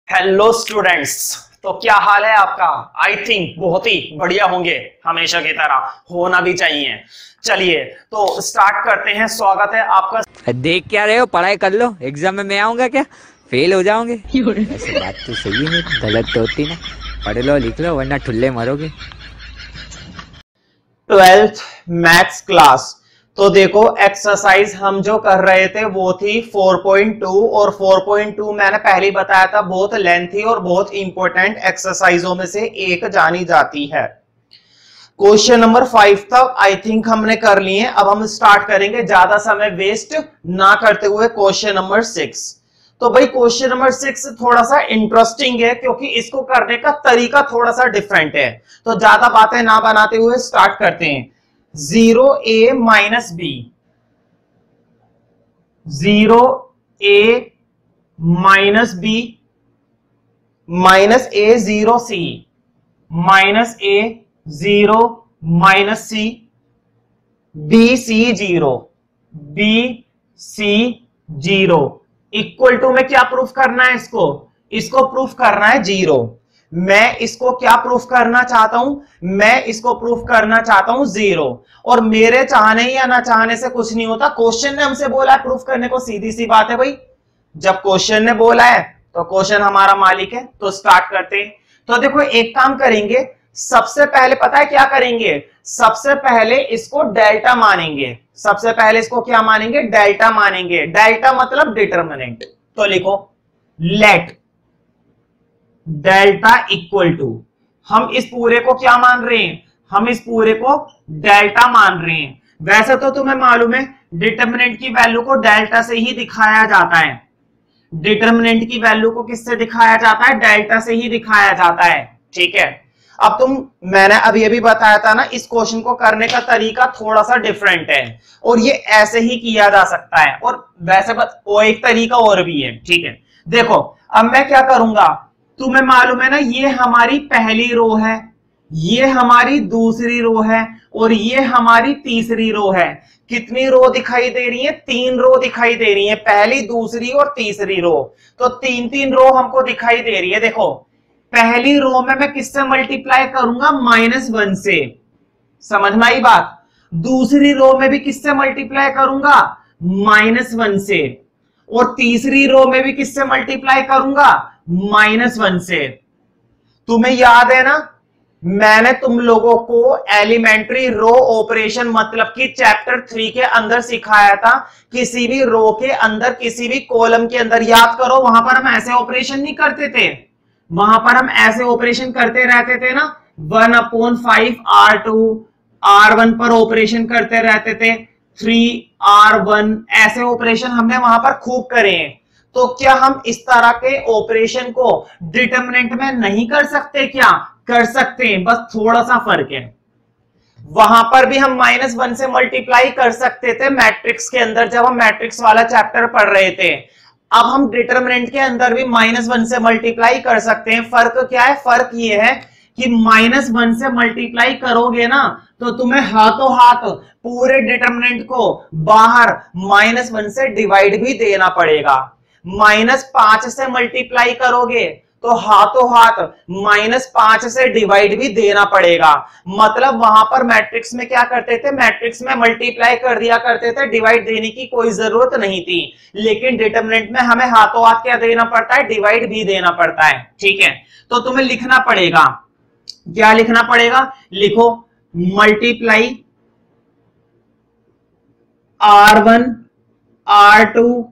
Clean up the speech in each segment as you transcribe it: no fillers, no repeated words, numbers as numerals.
Hello students. तो क्या हाल है आपका? आई थिंक बहुत ही बढ़िया होंगे, हमेशा की तरह होना भी चाहिए। चलिए तो स्टार्ट करते हैं। स्वागत है आपका। देख क्या रहे हो? पढ़ाई कर लो, एग्जाम में मैं आऊंगा क्या? फेल हो जाओगे। वैसे बात तो सही है मेरी, गलत तो होती ना। पढ़ लो लिख लो वरना ठुल्ले मरोगे। 12th maths class. तो देखो एक्सरसाइज हम जो कर रहे थे वो थी 4.2 और 4.2 मैंने पहले बताया था बहुत लेंथी और बहुत इंपॉर्टेंट एक्सरसाइजों में से एक जानी जाती है। क्वेश्चन नंबर 5 तक आई थिंक हमने कर लिए। अब हम स्टार्ट करेंगे ज्यादा समय वेस्ट ना करते हुए क्वेश्चन नंबर 6। तो भाई क्वेश्चन नंबर 6 थोड़ा सा इंटरेस्टिंग है क्योंकि इसको करने का तरीका थोड़ा सा डिफरेंट है। तो ज्यादा बातें ना बनाते हुए स्टार्ट करते हैं। 0a minus B, 0a minus B minus a 0c minus a 0 minus C, B C 0, B C 0 equal to में क्या प्रूफ करना है? इसको प्रूफ करना है 0। मैं इसको क्या प्रूफ करना चाहता हूं? मैं इसको प्रूफ करना चाहता हूं 0। और मेरे चाहने या ना चाहने से कुछ नहीं होता। क्वेश्चन ने हमसे बोला है प्रूफ करने को, सीधी सी बात है भाई। जब क्वेश्चन ने बोला है तो क्वेश्चन हमारा मालिक है। तो स्टार्ट करते हैं। तो देखो एक काम करेंगे, सबसे पहले पता है क्या करेंगे? सबसे पहले इसको डेल्टा मानेंगे। सबसे पहले इसको क्या मानेंगे? डेल्टा मानेंगे। डेल्टा मतलब डिटरमिनेंट। तो लिखो लेट डेल्टा इक्वल टू, हम इस पूरे को क्या मान रहे हैं? हम इस पूरे को डेल्टा मान रहे हैं। वैसे तो तुम्हें मालूम है डिटरमिनेंट की वैल्यू को डेल्टा से ही दिखाया जाता है। डिटरमिनेंट की वैल्यू को किससे दिखाया जाता है? डेल्टा से ही दिखाया जाता है। ठीक है। अब मैंने अब ये भी बताया था ना, इस क्वेश्चन को करने का तरीका थोड़ा सा डिफरेंट है और ये ऐसे ही किया जा सकता है। और वैसे वो एक तरीका और भी है। ठीक है। देखो अब मैं क्या करूंगा, तुम्हें मालूम है ना, ये हमारी पहली रो है, ये हमारी दूसरी रो है और ये हमारी तीसरी रो है। कितनी रो दिखाई दे रही है? 3 रो दिखाई दे रही है, पहली दूसरी और तीसरी रो। तो 3 रो हमको दिखाई दे रही है। देखो पहली रो में मैं किससे मल्टीप्लाई करूंगा? -1 से। समझ में आई बात? दूसरी रो में भी किससे मल्टीप्लाई करूंगा? -1 से। और तीसरी रो में भी किससे मल्टीप्लाई करूंगा? -1 से। तुम्हें याद है ना, मैंने तुम लोगों को एलिमेंट्री रो ऑपरेशन मतलब कि चैप्टर 3 के अंदर सिखाया था। किसी भी रो के अंदर, किसी भी कॉलम के अंदर, याद करो वहां पर हम ऐसे ऑपरेशन नहीं करते थे। वहां पर हम ऐसे ऑपरेशन करते रहते थे ना, 1/5 R2 R1 पर ऑपरेशन करते रहते थे, 3R1 ऐसे ऑपरेशन हमने वहां पर खूब करे हैं। तो क्या हम इस तरह के ऑपरेशन को डिटरमिनेंट में नहीं कर सकते? क्या कर सकते हैं, बस थोड़ा सा फर्क है। वहां पर भी हम -1 से मल्टीप्लाई कर सकते थे मैट्रिक्स के अंदर, जब हम मैट्रिक्स वाला चैप्टर पढ़ रहे थे। अब हम डिटरमिनेंट के अंदर भी -1 से मल्टीप्लाई कर सकते हैं। फर्क क्या है? फर्क ये है कि -1 से मल्टीप्लाई करोगे ना तो तुम्हें हाथों हाथ पूरे डिटरमिनेंट को बाहर -1 से डिवाइड भी देना पड़ेगा। -5 से मल्टीप्लाई करोगे तो हाथों हाथ -5 से डिवाइड भी देना पड़ेगा। मतलब वहां पर मैट्रिक्स में क्या करते थे? मैट्रिक्स में मल्टीप्लाई कर दिया करते थे, डिवाइड देने की कोई जरूरत नहीं थी। लेकिन डिटरमिनेंट में हमें हाथों हाथ क्या देना पड़ता है? डिवाइड भी देना पड़ता है। ठीक है। तो तुम्हें लिखना पड़ेगा, क्या लिखना पड़ेगा? लिखो multiply R1 R2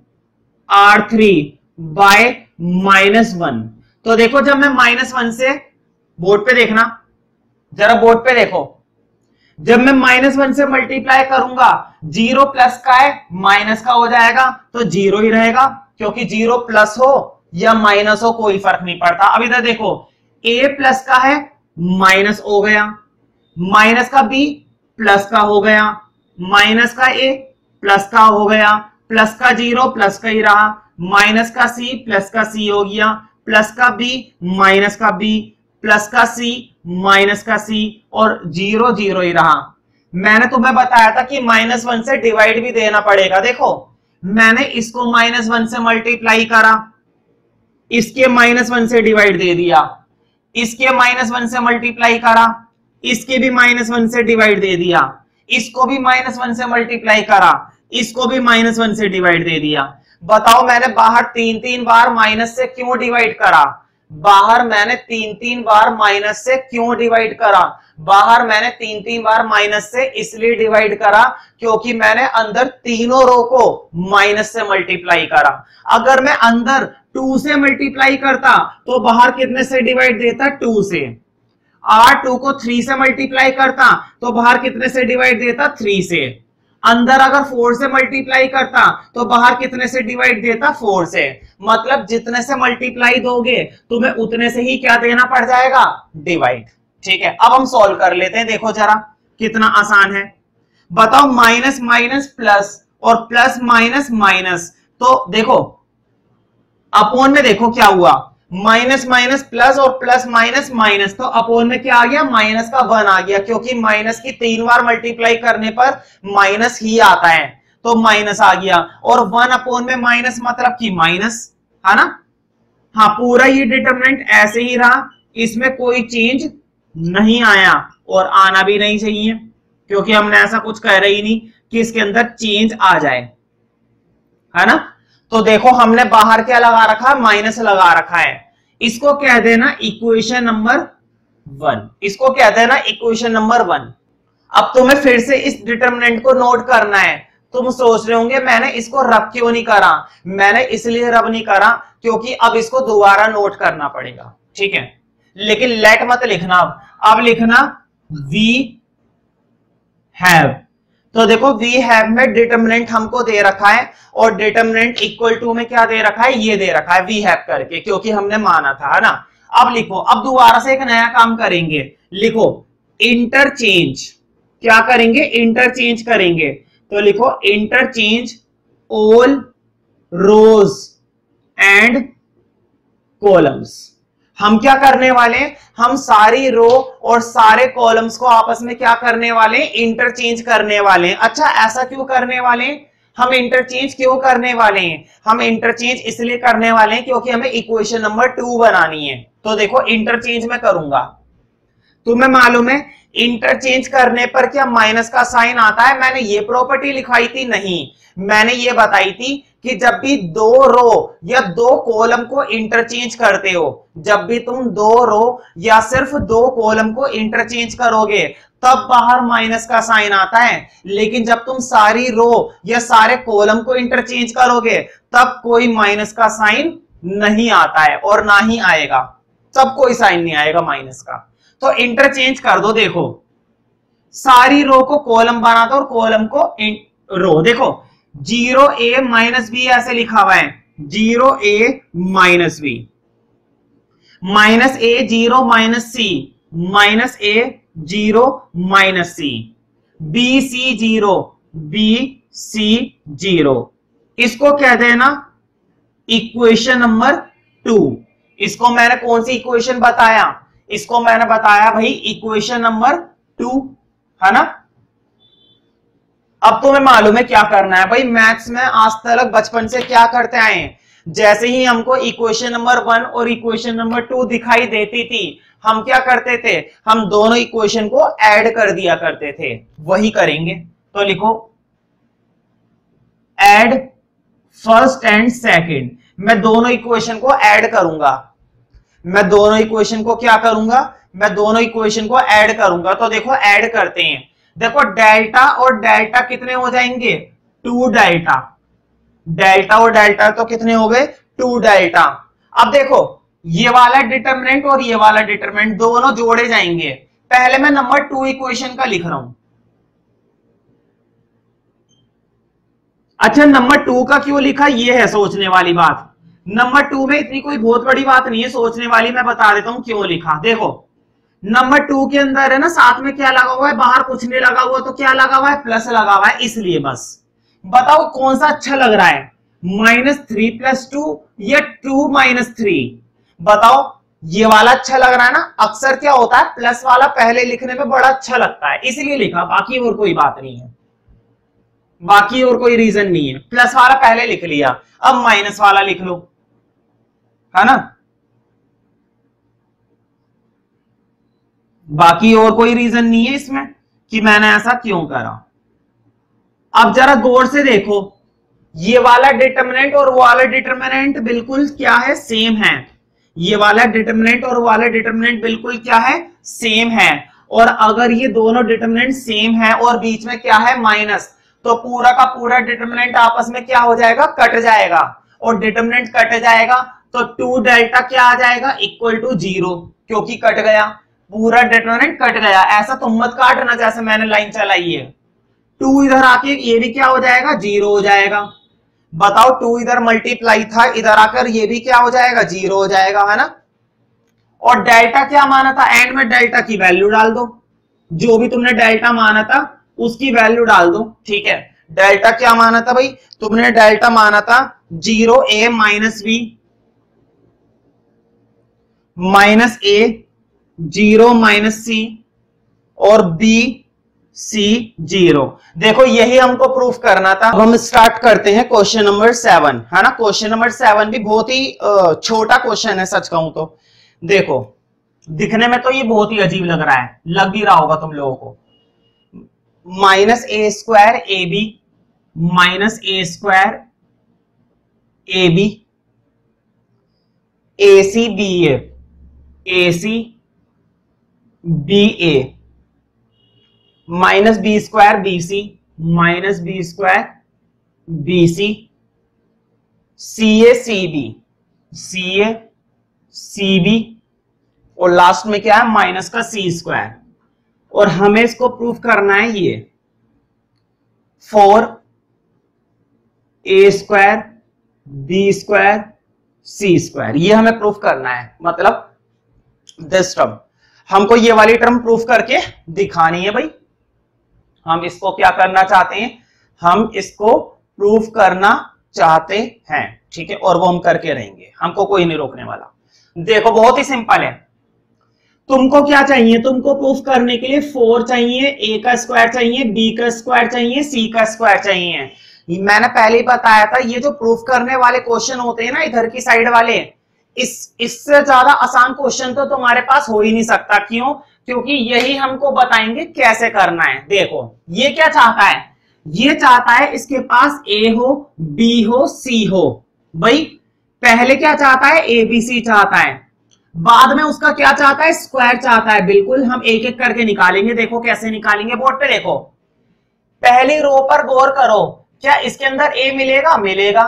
R3 bye -1। तो देखो जब मैं -1 से, बोर्ड पे देखना, जरा बोर्ड पे देखो, जब मैं -1 से मल्टीप्लाई करूंगा, 0 प्लस का है माइनस का हो जाएगा तो 0 ही रहेगा, क्योंकि 0 प्लस हो या माइनस हो कोई फर्क नहीं पड़ता। अब इधर देखो, a प्लस का है माइनस हो गया, माइनस का b प्लस का हो गया, माइनस का a प्लस का हो गया, प्लस का 0 प्लस का ही रहा, माइनस का c प्लस का c हो गया, प्लस का b माइनस का b, प्लस का c माइनस का c, और 0 0 ही रहा। मैंने तुम्हें बताया था कि -1 से डिवाइड भी देना पड़ेगा। देखो मैंने इसको -1 से मल्टीप्लाई करा, इसके -1 से डिवाइड दे दिया, इसके -1 से मल्टीप्लाई करा, इसके भी -1 से डिवाइड दे दिया, इसको भी -1 से मल्टीप्लाई करा, इसको भी -1 से डिवाइड दे दिया। बताओ मैंने बाहर 3-3 बार माइनस से क्यों डिवाइड करा? बाहर मैंने 3-3 बार माइनस से क्यों डिवाइड करा? बाहर मैंने 3-3 बार माइनस से इसलिए डिवाइड करा क्योंकि मैंने अंदर तीनों रो को माइनस से मल्टीप्लाई करा। अगर मैं अंदर 2 से मल्टीप्लाई करता तो बाहर कितने से डिवाइड देता? 2 से। और 2 को 3 से मल्टीप्लाई करता तो बाहर कितने से डिवाइड देता? 3 से। अंदर अगर 4 से मल्टीप्लाई करता तो बाहर कितने से डिवाइड देता? 4 से। मतलब जितने से मल्टीप्लाई दोगे तुम्हें उतने से ही क्या देना पड़ जाएगा? डिवाइड। ठीक है, अब हम सॉल्व कर लेते हैं। देखो जरा कितना आसान है। बताओ माइनस माइनस प्लस और प्लस माइनस माइनस, तो देखो अपोन में देखो क्या हुआ, माइनस माइनस प्लस और प्लस माइनस माइनस, तो अपोन में क्या आ गया? माइनस का 1 आ गया, क्योंकि माइनस की 3 बार मल्टीप्लाई करने पर माइनस ही आता है, तो माइनस आ गया। और 1 अपोन में माइनस मतलब कि माइनस, है ना? हाँ, पूरा ये डिटरमिनेंट ऐसे ही रहा, इसमें कोई चेंज नहीं आया और आना भी नहीं चाहिए, क्योंकि हमने ऐसा कुछ कह रहे ही नहीं कि इसके अंदर चेंज आ जाए, है ना? तो देखो हमने बाहर क्या लगा रखा? माइनस लगा रखा है। इसको कह देना इक्वेशन नंबर 1, इसको कह देना इक्वेशन नंबर 1। अब तुम्हें फिर से इस डिटरमिनेंट को नोट करना है। तुम सोच रहे होंगे मैंने इसको रब क्यों नहीं करा? मैंने इसलिए रब नहीं करा क्योंकि अब इसको दोबारा नोट करना पड़ेगा, ठीक है? लेकिन लेट मत लिखना, अब लिखना वी हैव। तो देखो वी हैव में डिटरमिनेंट हमको दे रखा है और डिटरमिनेंट इक्वल टू में क्या दे रखा है? ये दे रखा है वी हैव करके, क्योंकि हमने माना था, है ना? अब लिखो, अब दोबारा से एक नया काम करेंगे। लिखो इंटरचेंज, क्या करेंगे? इंटरचेंज करेंगे। तो लिखो interchange all rows and columns. हम क्या करने वाले हैं? हम सारी रो और सारे कॉलम्स को आपस में क्या करने वाले हैं? इंटरचेंज करने वाले हैं। अच्छा, ऐसा क्यों करने वाले हैं? हम इंटरचेंज क्यों करने वाले हैं? हम इंटरचेंज इसलिए करने वाले हैं क्योंकि हमें इक्वेशन नंबर 2 बनानी है। तो देखो इंटरचेंज में करूंगा, तुम्हें मालूम है इंटरचेंज करने पर क्या माइनस का साइन आता है? मैंने ये प्रॉपर्टी लिखवाई थी? नहीं, मैंने ये बताई थी कि जब भी 2 रो या 2 कॉलम को इंटरचेंज करते हो, जब भी तुम 2 रो या सिर्फ 2 कॉलम को इंटरचेंज करोगे तब बाहर माइनस का साइन आता है, लेकिन जब तुम सारी रो या सारे कॉलम को इंटरचेंज करोगे तब कोई माइनस का साइन नहीं आता है और ना ही आएगा, तब कोई साइन नहीं आएगा माइनस का। तो इंटरचेंज कर दो। देखो सारी रो को कॉलम बना दो और कॉलम को रो। देखो 0a माइनस बी ऐसे लिखा हुआ है, 0a minus B, minus a 0 minus C, minus a 0 minus C, b c 0, b c 0। इसको कह देना इक्वेशन नंबर 2। इसको मैंने कौन सी इक्वेशन बताया? इसको मैंने बताया भाई इक्वेशन नंबर 2, है ना? अब तुम्हें मालूम है क्या करना है भाई। मैथ्स में आज तक बचपन से क्या करते आए हैं, जैसे ही हमको इक्वेशन नंबर 1 और इक्वेशन नंबर 2 दिखाई देती थी, हम क्या करते थे? हम दोनों इक्वेशन को ऐड कर दिया करते थे। वही करेंगे। तो लिखो ऐड फर्स्ट एंड सेकंड। मैं दोनों इक्वेशन को ऐड करूंगा। मैं दोनों इक्वेशन को क्या करूंगा? मैं दोनों इक्वेशन को ऐड करूंगा। तो देखो ऐड करते हैं। देखो डेल्टा और डेल्टा कितने हो जाएंगे? 2 डेल्टा। डेल्टा और डेल्टा तो कितने हो गए? 2 डेल्टा। अब देखो ये वाला डिटरमिनेंट और ये वाला डिटरमिनेंट दोनों जोड़े जाएंगे। पहले मैं नंबर 2 इक्वेशन का लिख रहा हूं। अच्छा, नंबर 2 का क्यों लिखा? ये है सोचने वाली बात। नंबर 2 में इतनी कोई बहुत बड़ी बात नहीं है सोचने वाली, मैं बता देता हूं क्यों लिखा। देखो नंबर 2 के अंदर है ना, साथ में क्या लगा हुआ है? बाहर कुछ नहीं लगा हुआ, तो क्या लगा हुआ है? प्लस लगा हुआ है, इसलिए बस। बताओ कौन सा अच्छा लग रहा है, -3 + 2 या 2 - 3? बताओ ये वाला अच्छा लग रहा है ना। अक्सर क्या होता है, प्लस वाला पहले लिखने में बड़ा अच्छा लगता है, इसलिए लिखा, बाकी और कोई बात नहीं है, बाकी और कोई रीजन नहीं है। प्लस वाला पहले लिख लिया, अब माइनस वाला लिख लो, है ना। बाकी और कोई रीजन नहीं है इसमें कि मैंने ऐसा क्यों करा। अब जरा गौर से देखो, ये वाला डिटरमिनेंट और वो वाला डिटरमिनेंट बिल्कुल क्या है, सेम है। ये वाला डिटरमिनेंट और वो वाला डिटरमिनेंट बिल्कुल क्या है, सेम है। और अगर ये दोनों डिटरमिनेंट सेम है और बीच में क्या है, माइनस, तो पूरा का पूरा डिटरमिनेंट आपस में क्या हो जाएगा, कट जाएगा। और डिटरमिनेंट कट जाएगा तो 2 डेल्टा क्या आ जाएगा, इक्वल टू 0, क्योंकि कट गया, पूरा डिटरमिनेंट कट गया। ऐसा तुम मत काटना जैसे मैंने लाइन चलाई है। 2 इधर आके ये भी क्या हो जाएगा, 0 हो जाएगा। बताओ 2 इधर मल्टीप्लाई था, इधर आकर ये भी क्या हो जाएगा, 0 हो जाएगा, है ना। और डेल्टा क्या माना था, एंड में डेल्टा की वैल्यू डाल दो, जो भी तुमने डेल्टा माना था उसकी वैल्यू डाल दो, ठीक है। डेल्टा क्या माना था भाई, तुमने डेल्टा माना था 0a minus B minus a 0 minus C और b c 0। देखो यही हमको प्रूफ करना था। अब हम स्टार्ट करते हैं क्वेश्चन नंबर 7, है ना। क्वेश्चन नंबर 7 भी बहुत ही छोटा क्वेश्चन है सच कहूं तो। देखो दिखने में तो ये बहुत ही अजीब लग रहा है, लग भी रहा होगा तुम लोगों को। Minus A square A B minus A square A B A C B A C B A minus B square B C minus B square B C C A C B और last में क्या है, minus का सी square. और हमें इसको proof करना है ये 4 ए स्क्वायर बी स्क्वायर सी स्क्वायर, ये हमें प्रूफ करना है। मतलब दिस टर्म हमको ये वाली टर्म प्रूफ करके दिखानी है भाई। हम इसको क्या करना चाहते हैं, हम इसको प्रूफ करना चाहते हैं, ठीक है। और वो हम करके रहेंगे, हमको कोई नहीं रोकने वाला। देखो बहुत ही सिंपल है। तुमको क्या चाहिए, तुमको प्रूफ करने के लिए 4 चाहिए, ए का स्क्वायर चाहिए, बी का स्क्वायर चाहिए, सी का स्क्वायर चाहिए। मैंने पहले ही बताया था, ये जो प्रूफ करने वाले क्वेश्चन होते हैं ना इधर की साइड वाले, इससे ज्यादा आसान क्वेश्चन तो तुम्हारे पास हो ही नहीं सकता। क्यों, क्योंकि यही हमको बताएंगे कैसे करना है। देखो ये क्या चाहता है, ये चाहता है इसके पास ए हो, बी हो, सी हो। भाई पहले क्या चाहता है, ए बी सी चाहता है, बाद में उसका क्या चाहता है, स्क्वायर चाहता है। बिल्कुल हम एक एक करके निकालेंगे। देखो कैसे निकालेंगे, बोर्ड पे देखो। पहली रो पर गौर करो, क्या इसके अंदर ए मिलेगा, मिलेगा।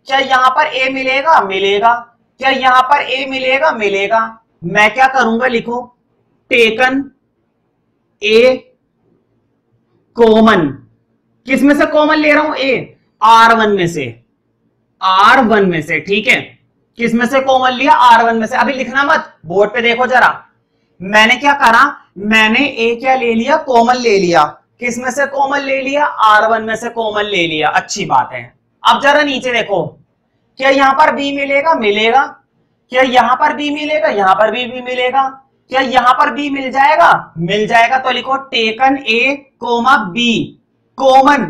क्या यहां पर ए मिलेगा, मिलेगा। क्या यहां पर ए मिलेगा, मिलेगा। मैं क्या करूंगा, लिखो टेकन ए कॉमन। किस में से कॉमन ले रहा हूं, ए R1 में से, R1 में से, ठीक है। किस में से कॉमन लिया, R1 में से। अभी लिखना मत, बोर्ड पे देखो जरा। मैंने क्या करा, मैंने ए क्या ले लिया, कॉमन ले लिया। किस में से कॉमन ले लिया, R1 में से कॉमन ले लिया। अच्छी बात है। अब जरा नीचे देखो, क्या यहां पर बी मिलेगा, मिलेगा। क्या यहां पर बी मिलेगा, यहां पर भी मिलेगा। क्या यहां पर बी मिल जाएगा, मिल जाएगा। तो लिखो taken A comma B common.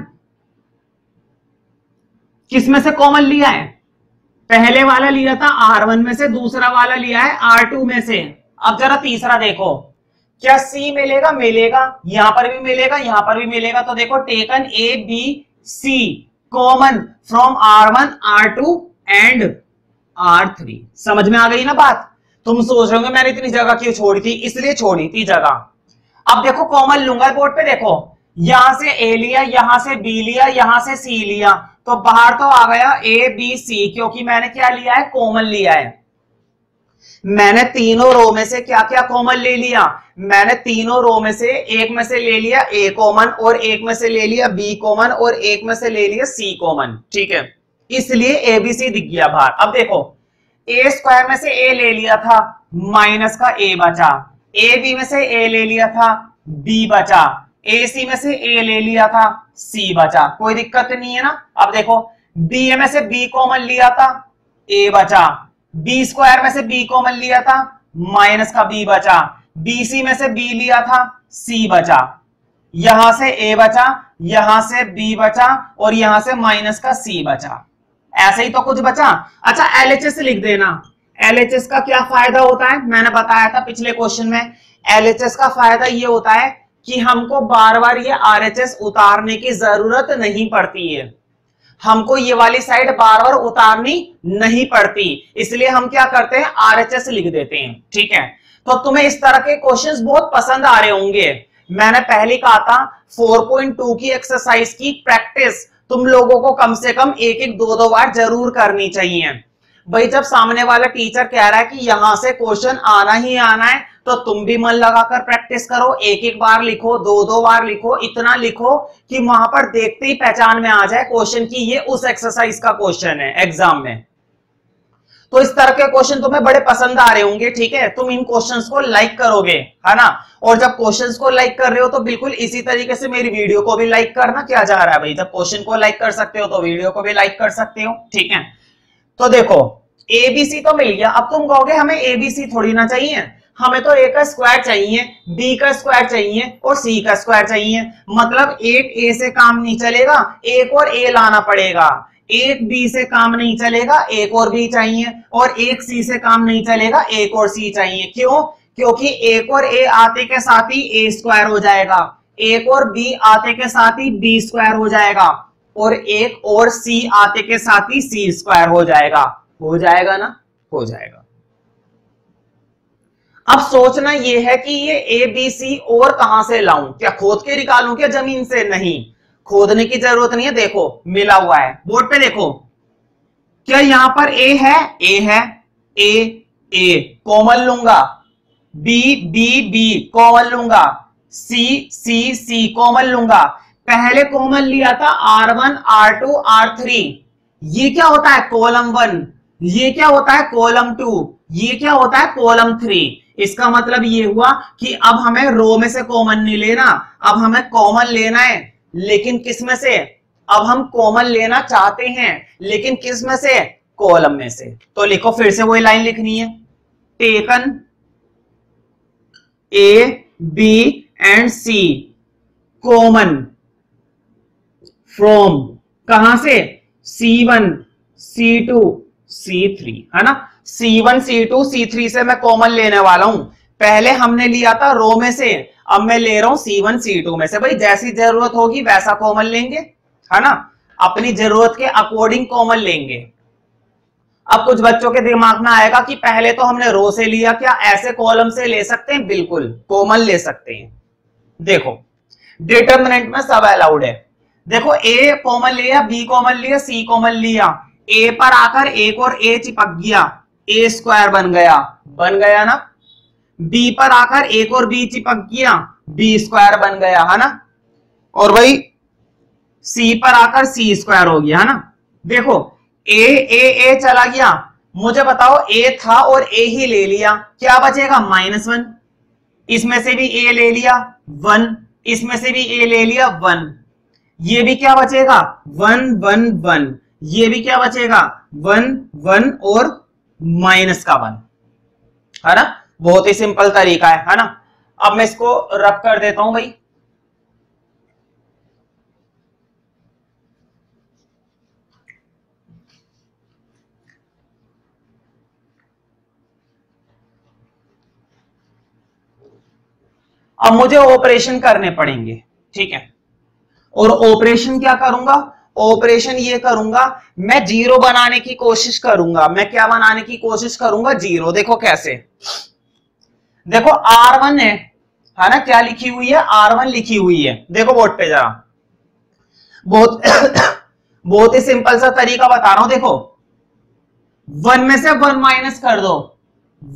किस में से कॉमन लिया है, पहले वाला लिया था R1 में से, दूसरा वाला लिया है R2 में से। अब जरा तीसरा देखो, क्या C मिलेगा, मिलेगा। यहां पर भी मिलेगा, यहां पर भी मिलेगा। तो देखो taken A B C common from R1 R2 and R3। समझ में आ गई ना बात। तुम सोच रहे होंगे मैंने इतनी जगह क्यों छोड़ी थी, इसलिए छोड़ी थी जगह। अब देखो कॉमन लूंगा, बोर्ड पे देखो, यहां से ए लिया, यहां से बी लिया, यहां से सी लिया, तो बाहर तो आ गया ए बी सी, क्योंकि मैंने क्या लिया है, कॉमन लिया है। मैंने तीनों रो में से क्या क्या कॉमन ले लिया, मैंने तीनों रो में से एक में से ले लिया ए कॉमन, और एक में से ले लिया बी कॉमन, और एक में से ले लिया सी कॉमन, ठीक है। इसलिए ए बी सी दिख गया बाहर। अब देखो ए स्क्वायर में से ए ले लिया था, माइनस का ए बचा। ए बी में से ए ले लिया था, बी बचा। ए सी में से ए ले लिया था, सी बचा। कोई दिक्कत नहीं है ना। अब देखो बी ए में से बी कॉमन लिया था, ए बचा। बी स्क्वायर में से बी कॉमन लिया था, माइनस का बी बचा। बी सी में से बी लिया था, सी बचा। यहां से ए बचा, यहां से बी बचा, और यहां से माइनस का सी बचा। ऐसे ही तो कुछ बचा। अच्छा एलएचएस लिख देना, LHS का क्या फायदा होता है, मैंने बताया था पिछले क्वेश्चन में। LHS का फायदा ये होता है कि हमको बार बार ये RHS उतारने की जरूरत नहीं पड़ती है, हमको ये वाली साइड बार बार उतारनी नहीं पड़ती, इसलिए हम क्या करते हैं RHS लिख देते हैं। ठीक है, तो तुम्हें इस तरह के क्वेश्चंस बहुत पसंद आ रहे होंगे। मैंने पहले कहा था 4.2 की एक्सरसाइज की प्रैक्टिस तुम लोगों को कम से कम एक एक दो बार जरूर करनी चाहिए। भाई जब सामने वाला टीचर कह रहा है कि यहां से क्वेश्चन आना ही आना है, तो तुम भी मन लगाकर प्रैक्टिस करो, एक एक बार लिखो, दो बार लिखो, इतना लिखो कि वहां पर देखते ही पहचान में आ जाए क्वेश्चन की ये उस एक्सरसाइज का क्वेश्चन है एग्जाम में। तो इस तरह के क्वेश्चन तुम्हें बड़े पसंद आ रहे होंगे। ठीक है, तुम इन क्वेश्चंस को लाइक करोगे, है ना। और जब क्वेश्चंस को लाइक कर रहे हो तो बिल्कुल इसी तरीके से मेरी वीडियो को भी लाइक करना। क्या जा रहा है भाई, जब क्वेश्चन को लाइक कर सकते हो तो वीडियो को भी लाइक कर सकते हो। ठीक है, तो देखो ABC तो मिल गया। अब तुम कहोगे हमें ABC थोड़ी ना चाहिए, हमें तो A का स्क्वायर चाहिए, B का स्क्वायर चाहिए और C का स्क्वायर चाहिए। मतलब एक A से काम नहीं चलेगा, एक और A लाना पड़ेगा। एक B से काम नहीं चलेगा, एक और B चाहिए, और एक C से काम नहीं चलेगा, एक और C चाहिए। क्यों? क्योंकि एक और A आते के साथ ही A स्क्वायर हो जाएगा, एक और B आते के साथ ही B स्क्वायर हो जाएगा, और एक और C आते के साथ ही C स्क्वायर हो जाएगा। हो जाएगा ना, हो जाएगा। अब सोचना यह है कि ये ABC और कहां से लाऊं, क्या खोद के निकालूं क्या जमीन से? नहीं, खोदने की जरूरत नहीं है। देखो मिला हुआ है बोर्ड पे, देखो क्या यहां पर A है, A है, A कॉमन लूंगा, B कॉमन लूंगा, C कॉमन लूंगा। पहले कॉमन लिया था R1 R2 R3, ये क्या होता है कॉलम 1, ये क्या होता है कॉलम 2, ये क्या होता है कॉलम 3। इसका मतलब ये हुआ कि अब हमें रो में से कॉमन नहीं लेना, अब हमें कॉमन लेना है, लेकिन किस में से? अब हम कॉमन लेना चाहते हैं लेकिन किस में से? कॉलम में से। तो लिखो, फिर से वही लाइन लिखनी है, taken A B and C common from कहां से? C1 C2 C3, है ना। C1 C2 C3 से मैं कॉमन लेने वाला हूं। पहले हमने लिया था रो में से, अब मैं ले रहा हूं C1 C2 में से। भाई जैसी जरूरत होगी वैसा कॉमन लेंगे, है ना, अपनी जरूरत के अकॉर्डिंग कॉमन लेंगे। अब कुछ बच्चों के दिमाग में आएगा कि पहले तो हमने रो से लिया, क्या ऐसे कॉलम से ले सकते हैं? बिल्कुल कॉमन ले सकते हैं। देखो डिटरमिनेंट में सब अलाउड है। देखो A कॉमन लिया, B कॉमन लिया, C कॉमन लिया, A पर आकर एक और A चिपक गया, A स्क्वायर बन गया ना। B पर आकर एक और B चिपक गया, B स्क्वायर बन गया, है ना। और वही C पर आकर C स्क्वायर हो गया, है ना। देखो A चला गया, मुझे बताओ A था और A ही ले लिया, क्या बचेगा? -1। इसमें से भी A ले लिया 1, इसमें से भी A ले लिया 1, ये भी क्या बचेगा? 1 1 1, ये भी क्या बचेगा? 1 1 और माइनस का 1, है ना। बहुत ही सिंपल तरीका है ना। अब मैं इसको रब कर देता हूं भाई। अब मुझे ऑपरेशन करने पड़ेंगे, ठीक है। और ऑपरेशन क्या करूंगा? ऑपरेशन ये करूंगा, मैं जीरो बनाने की कोशिश करूंगा। मैं क्या बनाने की कोशिश करूंगा? जीरो। देखो कैसे, देखो R1 है ना, क्या लिखी हुई है? R1 लिखी हुई है। देखो बोर्ड पे जरा, बहुत ही सिंपल सा तरीका बता रहा हूं। देखो 1 में से 1 माइनस कर दो,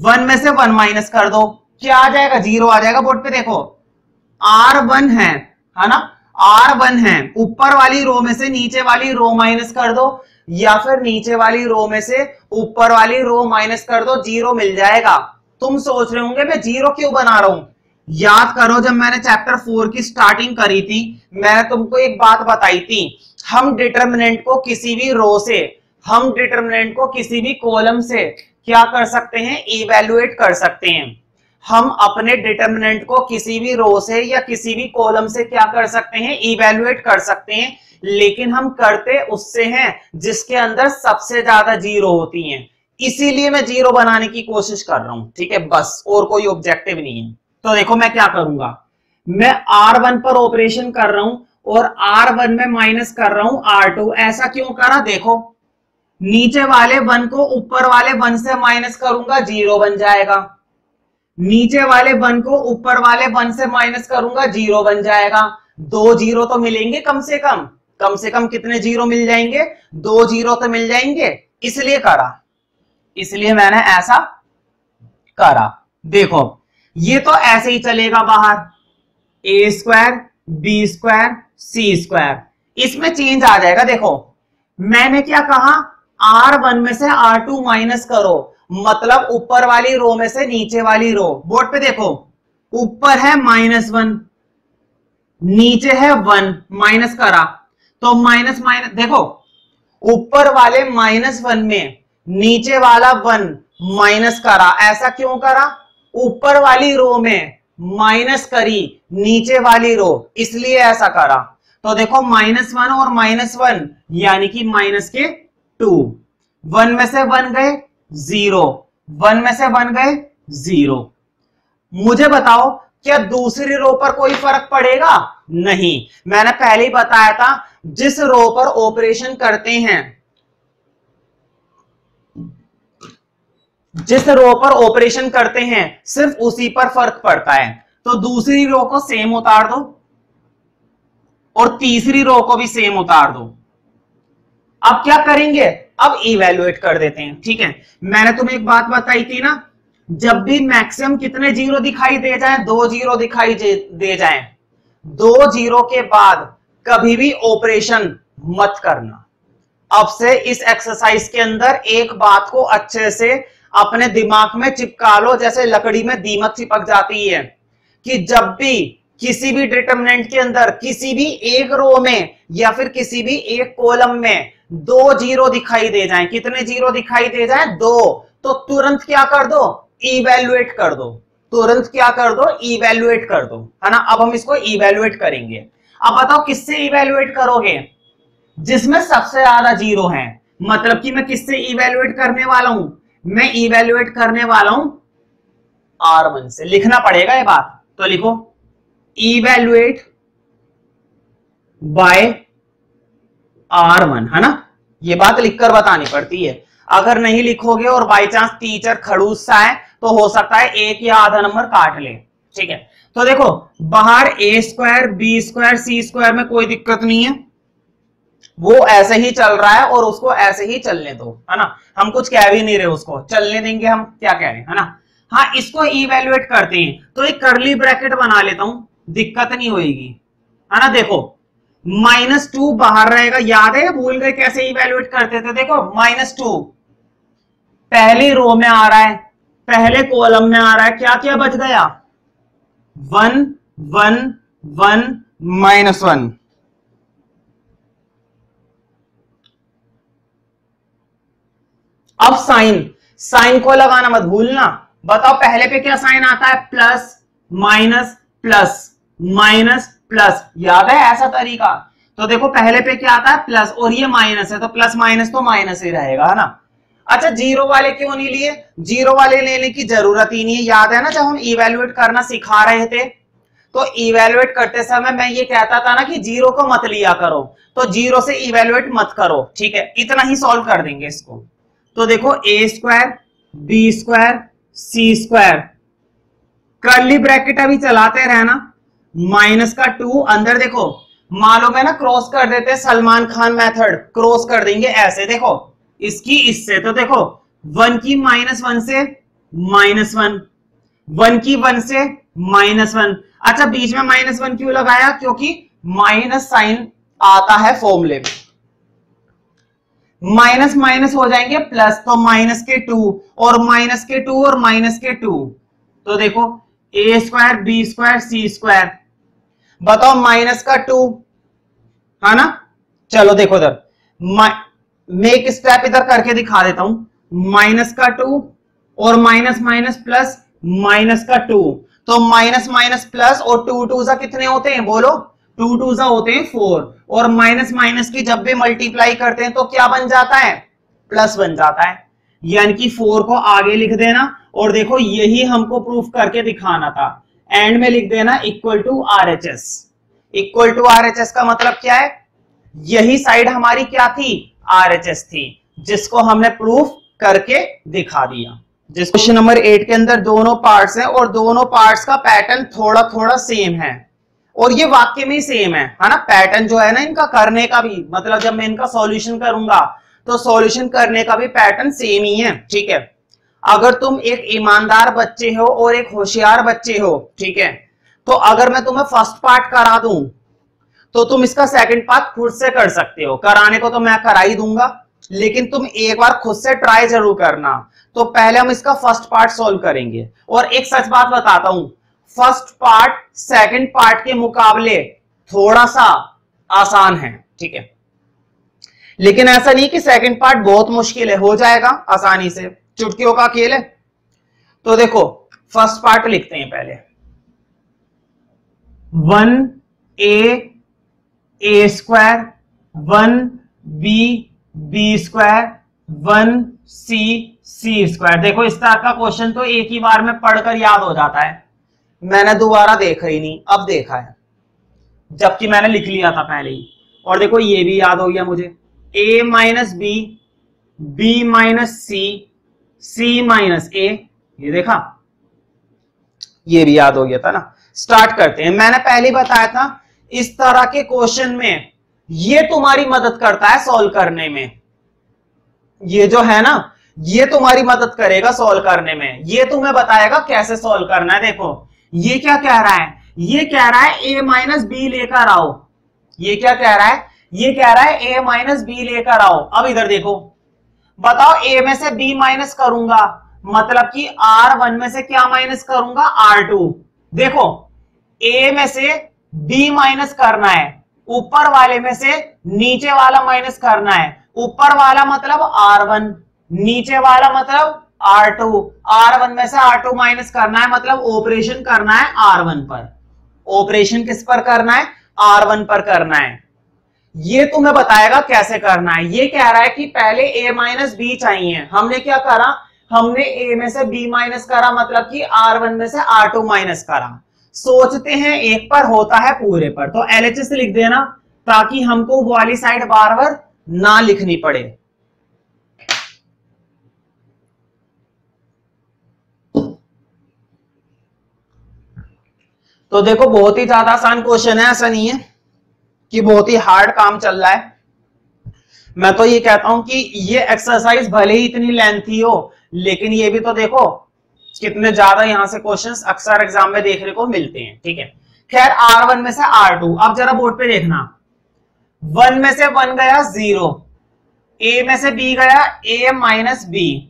1 में से 1 माइनस कर दो, क्या आ जाएगा? जीरो आ जाएगा। बोर्ड पे देखो R1 है ना, R1 है। ऊपर वाली रो में से नीचे वाली रो माइनस कर दो, या फिर नीचे वाली रो में से ऊपर वाली रो माइनस कर दो, जीरो मिल जाएगा। तुम सोच रहे होंगे मैं जीरो क्यों बना रहा हूं? याद करो जब मैंने चैप्टर 4 की स्टार्टिंग करी थी, मैंने तुमको एक बात बताई थी, हम डिटरमिनेंट को किसी भी रो से, हम डिटरमिनेंट को किसी भी कॉलम से क्या कर सकते हैं? इवैल्यूएट कर सकते हैं। हम अपने डिटरमिनेंट को किसी भी रो से या किसी भी कॉलम से क्या कर सकते हैं? इवैल्यूएट कर सकते हैं, लेकिन हम करते उससे हैं जिसके अंदर सबसे ज्यादा जीरो होती हैं। इसीलिए मैं जीरो बनाने की कोशिश कर रहा हूं, ठीक है, बस, और कोई ऑब्जेक्टिव नहीं है। तो देखो मैं क्या करूंगा, मैं R1 पर ऑपरेशन कर रहा हूं और R1 में माइनस कर रहा हूं R2। ऐसा क्यों करा, देखो नीचे वाले 1 को ऊपर वाले 1 से माइनस करूंगा, जीरो बन जाएगा। नीचे वाले 1 को ऊपर वाले 1 से माइनस करूंगा, जीरो बन जाएगा। 2 जीरो तो मिलेंगे कम से कम कितने जीरो मिल जाएंगे, 2 जीरो तो मिल जाएंगे, इसलिए करा, इसलिए मैंने ऐसा करा। देखो ये तो ऐसे ही चलेगा बाहर, ए स्क्वायर बी स्क्वायर सी स्क्वायर, इसमें चेंज आ जाएगा। देखो मैंने क्या कहा, R1 में से R2 माइनस करो, मतलब ऊपर वाली रो में से नीचे वाली रो। बोर्ड पे देखो, ऊपर है -1, नीचे है 1, माइनस करा तो माइनस माइनस, देखो ऊपर वाले -1 में नीचे वाला 1 माइनस करा। ऐसा क्यों करा, ऊपर वाली रो में माइनस करी नीचे वाली रो, इसलिए ऐसा करा। तो देखो -1 और -1 यानी कि माइनस के 2, 1 में से 1 गए 0, 1 में से 1 गए 0। मुझे बताओ क्या दूसरी रो पर कोई फर्क पड़ेगा, नहीं। मैंने पहले ही बताया था, जिस रो पर ऑपरेशन करते हैं, जिस रो पर ऑपरेशन करते हैं सिर्फ उसी पर फर्क पड़ता है। तो दूसरी रो को सेम उतार दो और तीसरी रो को भी सेम उतार दो। अब क्या करेंगे, अब इवेल्युएट कर देते हैं, ठीक है। मैंने तुम्हें एक बात बताई थी ना, जब भी मैक्सिमम कितने जीरो दिखाई दे जाए, 2 जीरो दिखाई दे जाए, 2 जीरो के बाद कभी भी ऑपरेशन मत करना। अब से इस एक्सरसाइज के अंदर एक बात को अच्छे से अपने दिमाग में चिपका लो, जैसे लकड़ी में दीमक चिपक जाती है, कि जब भी किसी भी डिटरमिनेंट के अंदर किसी भी एक रो में या फिर किसी भी एक कॉलम में 2 जीरो दिखाई दे जाएं, कितने जीरो दिखाई दे जाएं, 2, तो तुरंत क्या कर दो, इवेल्युएट कर दो। तुरंत क्या कर दो, इवेल्युएट कर दो, है ना। अब हम इसको इवेल्युएट करेंगे। अब बताओ किससे इवेल्युएट करोगे, जिसमें सबसे ज्यादा जीरो है। मतलब कि मैं किससे इवेल्युएट करने वाला हूं, मैं इवेल्युएट करने वाला हूं R1 से। लिखना पड़ेगा ये बात, तो लिखो इवेल्युएट बाय R1, है ना। ये बात लिखकर बतानी पड़ती है, अगर नहीं लिखोगे और बाई चांस टीचर खड़ूस सा है तो हो सकता है एक या आधा नंबर काट ले, ठीक है। तो देखो बाहर ए स्क्वायर बी स्क्वायर सी स्क्वायर में कोई दिक्कत नहीं है, वो ऐसे ही चल रहा है और उसको ऐसे ही चलने दो, है ना। हम कुछ कह भी नहीं रहे, उसको चलने देंगे, हम क्या कह रहे हैं, है ना। हाँ, इसको इवेल्युएट करते हैं, तो एक कर्ली ब्रैकेट बना लेता हूं, दिक्कत नहीं होगी, है ना। देखो -2 बाहर रहेगा, याद है, भूल गए कैसे इवेल्युएट करते थे। देखो -2 पहली रो में आ रहा है, पहले कॉलम में आ रहा है, क्या क्या बच गया, 1 1 1 -1। अब साइन को लगाना मत भूलना। बताओ पहले पे क्या साइन आता है, plus minus plus minus plus, याद है ऐसा तरीका। तो देखो पहले पे क्या आता है, प्लस, और ये माइनस है तो प्लस माइनस तो माइनस ही रहेगा, है ना। अच्छा जीरो वाले क्यों नहीं लिए, जीरो वाले लेने की जरूरत ही नहीं है। याद है ना जब हम इवेल्युएट करना सिखा रहे थे, तो इवेल्युएट करते समय मैं ये कहता था ना कि जीरो को मत लिया करो, तो जीरो से इवेल्युएट मत करो, ठीक है। इतना ही सॉल्व कर देंगे इसको। तो देखो ए स्क्वायर बी स्क्वायर सी स्क्वायर, कर्ली ब्रैकेट अभी चलाते रहना, -2 अंदर। देखो मालूम है ना, क्रॉस कर देते हैं, सलमान खान मेथड, क्रॉस कर देंगे ऐसे। देखो इसकी इससे, तो देखो 1 की -1 से -1, 1 की 1 से -1। अच्छा बीच में -1 क्यों लगाया, क्योंकि माइनस साइन आता है फॉर्मूले में, माइनस माइनस हो जाएंगे प्लस, तो -2 और -2 और -2। तो देखो ए स्क्वायर बी स्क्वायर सी स्क्वायर, बताओ -2, है ना। चलो देखो इधर, मैं एक स्टेप इधर करके दिखा देता हूं, -2 और माइनस माइनस प्लस -2, तो माइनस माइनस प्लस, और 2 2 सा कितने होते हैं, बोलो, 2 2 सा होते हैं 4, और माइनस माइनस की जब भी मल्टीप्लाई करते हैं तो क्या बन जाता है, प्लस बन जाता है। यानी कि 4 को आगे लिख देना और देखो यही हमको प्रूफ करके दिखाना था। एंड में लिख देना equal to RHS। Equal to RHS का मतलब क्या है, यही साइड हमारी क्या थी, RHS थी, जिसको हमने प्रूफ करके दिखा दिया। जिस क्वेश्चन नंबर 8 के अंदर दोनों पार्ट्स हैं और दोनों पार्ट्स का पैटर्न थोड़ा थोड़ा सेम है और ये वाक्य में ही सेम है ना। पैटर्न जो है ना इनका करने का भी, मतलब जब मैं इनका सॉल्यूशन करूंगा तो सॉल्यूशन करने का भी पैटर्न सेम ही है, ठीक है। अगर तुम एक ईमानदार बच्चे हो और एक होशियार बच्चे हो, ठीक है, तो अगर मैं तुम्हें फर्स्ट पार्ट करा दूं तो तुम इसका सेकंड पार्ट खुद से कर सकते हो। कराने को तो मैं करा ही दूंगा, लेकिन तुम एक बार खुद से ट्राई जरूर करना। तो पहले हम इसका फर्स्ट पार्ट सॉल्व करेंगे। और एक सच बात बताता हूं, फर्स्ट पार्ट सेकंड पार्ट के मुकाबले थोड़ा सा आसान है, ठीक है, लेकिन ऐसा नहीं कि सेकंड पार्ट बहुत मुश्किल है, हो जाएगा आसानी से, चुटकियों का खेल है। तो देखो फर्स्ट पार्ट लिखते हैं पहले, 1a square, 1b square, 1c square. देखो इस तरह का क्वेश्चन तो एक ही बार में पढ़कर याद हो जाता है, मैंने दोबारा देखा ही नहीं, अब देखा है, जबकि मैंने लिख लिया था पहले ही। और देखो ये भी याद हो गया मुझे, a minus B, b minus C, c minus a, ये देखा, ये भी याद हो गया था ना। स्टार्ट करते हैं। मैंने पहले बताया था इस तरह के क्वेश्चन में ये तुम्हारी मदद करता है सॉल्व करने में, ये जो है ना ये तुम्हारी मदद करेगा सॉल्व करने में, ये तुम्हें बताएगा कैसे सॉल्व करना है। देखो ये क्या कह रहा है, ये कह रहा है a माइनस बी लेकर आओ। ये क्या कह रहा है, ये कह रहा है a माइनस बी लेकर आओ। अब इधर देखो, बताओ a में से b माइनस करूंगा, मतलब कि R1 में से क्या माइनस करूंगा, R2। देखो a में से b माइनस करना है, ऊपर वाले में से नीचे वाला माइनस करना है। ऊपर वाला मतलब R1, नीचे वाला मतलब R2। R1 में से R2 माइनस करना है, मतलब ऑपरेशन करना है R1 पर। ऑपरेशन किस पर करना है, R1 पर करना है। ये तुम्हें बताएगा कैसे करना है। ये कह रहा है कि पहले a माइनस बी चाहिए, हमने क्या करा, हमने a में से b माइनस करा, मतलब कि R1 में से R2 माइनस करा। सोचते हैं एक पर होता है पूरे पर, तो LHS लिख देना ताकि हमको वो वाली साइड बार बार ना लिखनी पड़े। तो देखो बहुत ही ज्यादा आसान क्वेश्चन है, ऐसा नहीं है कि बहुत ही हार्ड काम चल रहा है। मैं तो ये कहता हूं कि ये एक्सरसाइज भले ही इतनी लेंथी हो, लेकिन ये भी तो देखो कितने ज्यादा यहां से क्वेश्चंस अक्सर एग्जाम में देखने को मिलते हैं, ठीक है। खैर R1 में से R2, अब जरा बोर्ड पे देखना, 1 में से 1 गया 0, a में से b गया a माइनस b,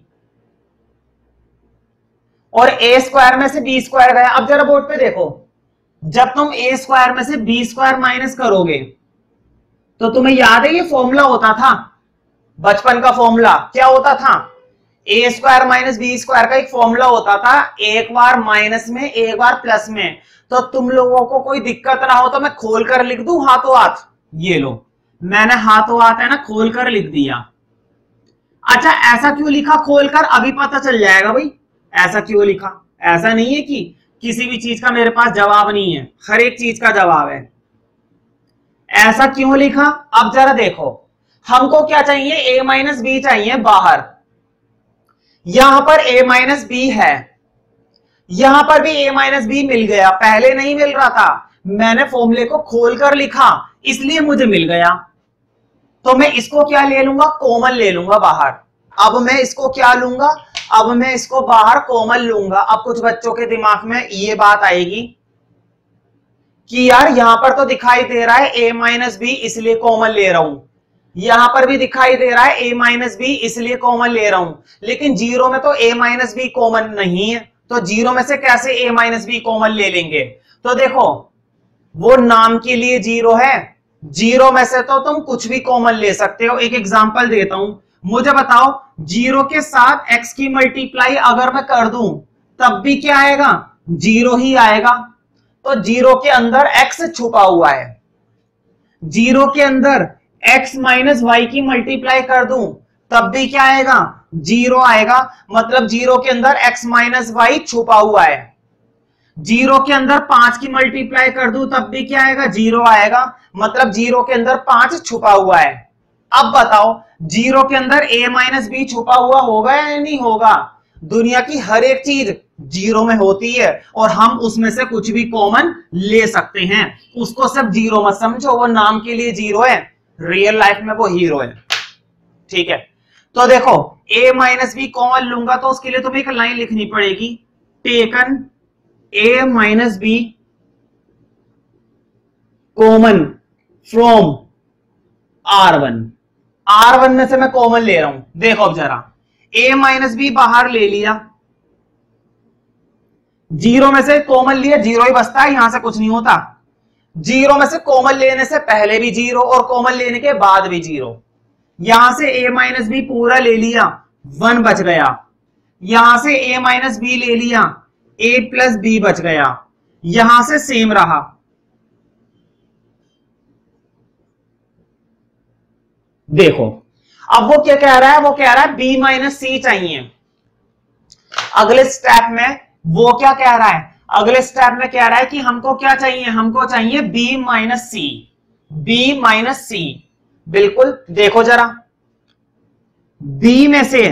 और a स्क्वायर में से b स्क्वायर गया। अब जरा बोर्ड पे देखो, जब तुम a स्क्वायर में से b स्क्वायर माइनस करोगे तो तुम्हें याद है ये फॉर्मूला होता था, बचपन का फॉर्मूला क्या होता था, a square minus B square का एक फॉर्मूला होता था, एक बार माइनस में एक बार प्लस में। तो तुम लोगों को कोई दिक्कत ना हो तो मैं खोल कर लिख दूं हाथों हाथ, ये लो मैंने हाथों हाथ है ना खोल कर लिख दिया। अच्छा ऐसा क्यों लिखा खोल कर, अभी पता चल जाएगा भाई ऐसा क्यों लिखा। ऐसा नहीं है कि किसी भी चीज का मेरे पास जवाब नहीं है, हर एक चीज का जवाब है। ऐसा क्यों लिखा, अब जरा देखो, हमको क्या चाहिए, a माइनस बी चाहिए बाहर। यहां पर a माइनस बी है, यहां पर भी a माइनस बी मिल गया, पहले नहीं मिल रहा था, मैंने फॉर्मूले को खोलकर लिखा इसलिए मुझे मिल गया। तो मैं इसको क्या ले लूंगा, कॉमन ले लूंगा बाहर। अब मैं इसको क्या लूंगा, अब मैं इसको बाहर कॉमन लूंगा। अब कुछ बच्चों के दिमाग में ये बात आएगी कि यार यहां पर तो दिखाई दे रहा है a माइनस बी इसलिए कॉमन ले रहा हूं, यहां पर भी दिखाई दे रहा है a माइनस बी इसलिए कॉमन ले रहा हूं, लेकिन जीरो में तो a माइनस बी कॉमन नहीं है, तो जीरो में से कैसे a माइनस बी कॉमन ले लेंगे। तो देखो वो नाम के लिए जीरो है, जीरो में से तो तुम कुछ भी कॉमन ले सकते हो। एक एग्जांपल देता हूं, मुझे बताओ जीरो के साथ x की मल्टीप्लाई अगर मैं कर दूं तब भी क्या आएगा, जीरो ही आएगा। तो जीरो के अंदर x छुपा हुआ है, जीरो के अंदर x माइनस वाई की मल्टीप्लाई कर दूं तब भी क्या आएगा, 0 आएगा। मतलब 0 के अंदर x माइनस वाई छुपा हुआ है। 0 के अंदर 5 की मल्टीप्लाई कर दूं तब भी क्या आएगा, 0 आएगा। मतलब 0 के अंदर 5 छुपा हुआ है। अब बताओ 0 के अंदर a माइनस बी छुपा हुआ होगा या नहीं होगा? दुनिया की हर एक चीज 0 में होती है और हम उसमें से कुछ भी कॉमन ले सकते हैं। उसको सिर्फ 0 मत समझो, वो नाम के लिए 0 है, रियल लाइफ में वो हीरो है। ठीक है, तो देखो a माइनस बी कॉमन लूंगा तो उसके लिए तुम्हें एक लाइन लिखनी पड़ेगी, taken a minus B common from R1। R1 में से मैं कॉमन ले रहा हूं। देखो अब जरा, a माइनस बी बाहर ले लिया, 0 में से कॉमन लिया, 0 ही बचता है, यहां से कुछ नहीं होता। 0 में से कॉमन लेने से पहले भी 0 और कॉमन लेने के बाद भी 0। यहां से a माइनस बी पूरा ले लिया, 1 बच गया। यहां से a माइनस बी ले लिया, a प्लस बी बच गया। यहां से सेम रहा। देखो अब वो क्या कह रहा है, वो कह रहा है b माइनस सी चाहिए। अगले स्टेप में वो क्या कह रहा है, अगले स्टेप में कह रहा है कि हमको क्या चाहिए, हमको चाहिए b minus C. b minus सी, बिल्कुल देखो जरा, b में से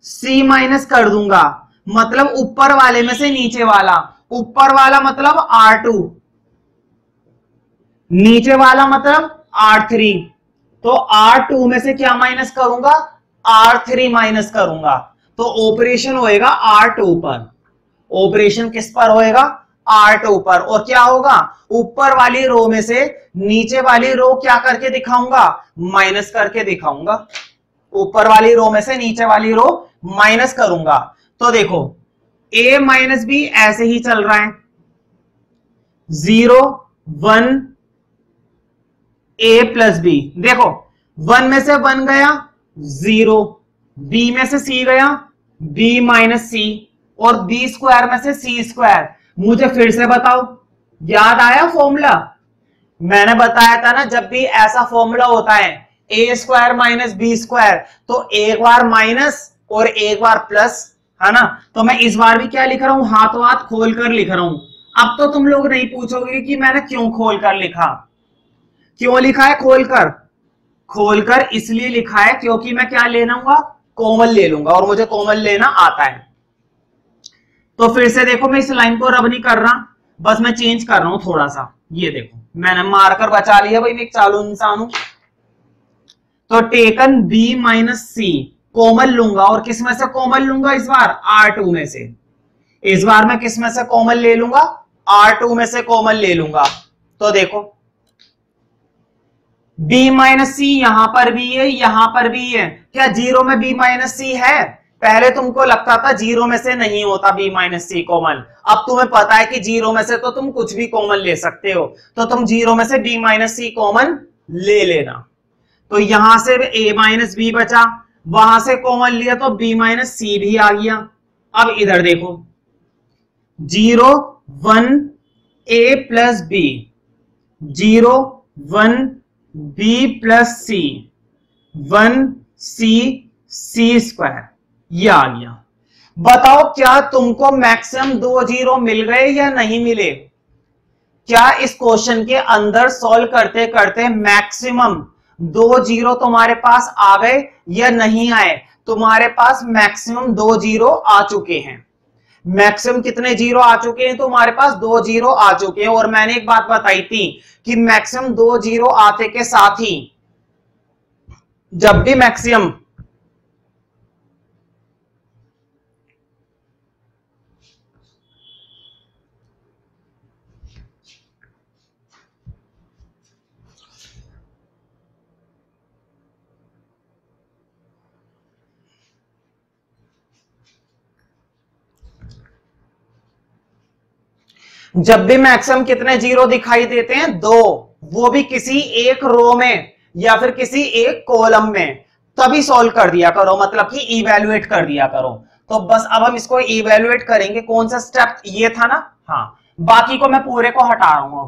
c माइनस कर दूंगा, मतलब ऊपर वाले में से नीचे वाला। ऊपर वाला मतलब R2, नीचे वाला मतलब R3। तो R2 में से क्या माइनस करूंगा, R3 माइनस करूंगा। तो ऑपरेशन होएगा R2 पर। ऑपरेशन किस पर होएगा, R2 पर। और क्या होगा, ऊपर वाली रो में से नीचे वाली रो क्या करके दिखाऊंगा, माइनस करके दिखाऊंगा। ऊपर वाली रो में से नीचे वाली रो माइनस करूंगा। तो देखो a माइनस बी ऐसे ही चल रहा है, 0 1 a प्लस बी। देखो 1 में से 1 गया 0, b में से c गया b माइनस सी, और b स्क्वायर में से c स्क्वायर। मुझे फिर से बताओ, याद आया फॉर्मूला? मैंने बताया था ना, जब भी ऐसा फॉर्मूला होता है a square minus B square, तो एक बार माइनस और एक बार प्लस, है ना। तो मैं इस बार भी क्या लिख रहा हूं, हाथों हाथ खोल कर लिख रहा हूं। अब तो तुम लोग नहीं पूछोगे कि मैंने क्यों खोल कर लिखा। क्यों लिखा है खोलकर? खोलकर इसलिए लिखा है क्योंकि मैं क्या ले लूंगा, कॉमन ले लूंगा, और मुझे कॉमन लेना आता है। तो फिर से देखो, मैं इस लाइन को रब नहीं कर रहा, बस मैं चेंज कर रहा हूं थोड़ा सा। ये देखो मैंने मारकर बचा लिया भाई, मैं एक चालू इंसान हूं। तो टेकन b माइनस सी, कॉमन लूंगा, और किस में से कॉमन लूंगा इस बार, R2 में से। इस बार मैं किस में से कॉमन ले लूंगा, R2 में से कॉमन ले लूंगा। तो देखो b माइनस सी यहां पर भी है, यहां पर भी है। क्या 0 में b माइनस सी है? पहले तुमको लगता था 0 में से नहीं होता b माइनस सी कॉमन, अब तुम्हें पता है कि 0 में से तो तुम कुछ भी कॉमन ले सकते हो। तो तुम 0 में से b माइनस सी कॉमन ले लेना। तो यहां से a माइनस बी बचा, वहां से कॉमन लिया तो b माइनस सी भी आ गया। अब इधर देखो 0 1 a plus B, 0 1 b plus C, 1 c square, ये आ गया। बताओ क्या तुमको मैक्सिमम 2 जीरो मिल गए या नहीं मिले? क्या इस क्वेश्चन के अंदर सॉल्व करते करते मैक्सिमम 2 जीरो तुम्हारे पास आ गए या नहीं आए? तुम्हारे पास मैक्सिमम 2 जीरो आ चुके हैं। मैक्सिमम कितने जीरो आ चुके हैं? तुम्हारे पास 2 जीरो आ चुके हैं। और मैंने एक बात बताई थी कि मैक्सिमम 2 जीरो आते के साथ ही जब भी मैक्सिमम मैक्सिमम कितने जीरो दिखाई देते हैं? 2, वो भी किसी एक रो में या फिर किसी एक कॉलम में, तभी सॉल्व कर दिया करो, मतलब कि इवेल्युएट कर दिया करो। तो बस अब हम इसको इवेल्युएट करेंगे। कौन सा स्टेप ये था ना, हाँ, बाकी को मैं पूरे को हटा रहा हूं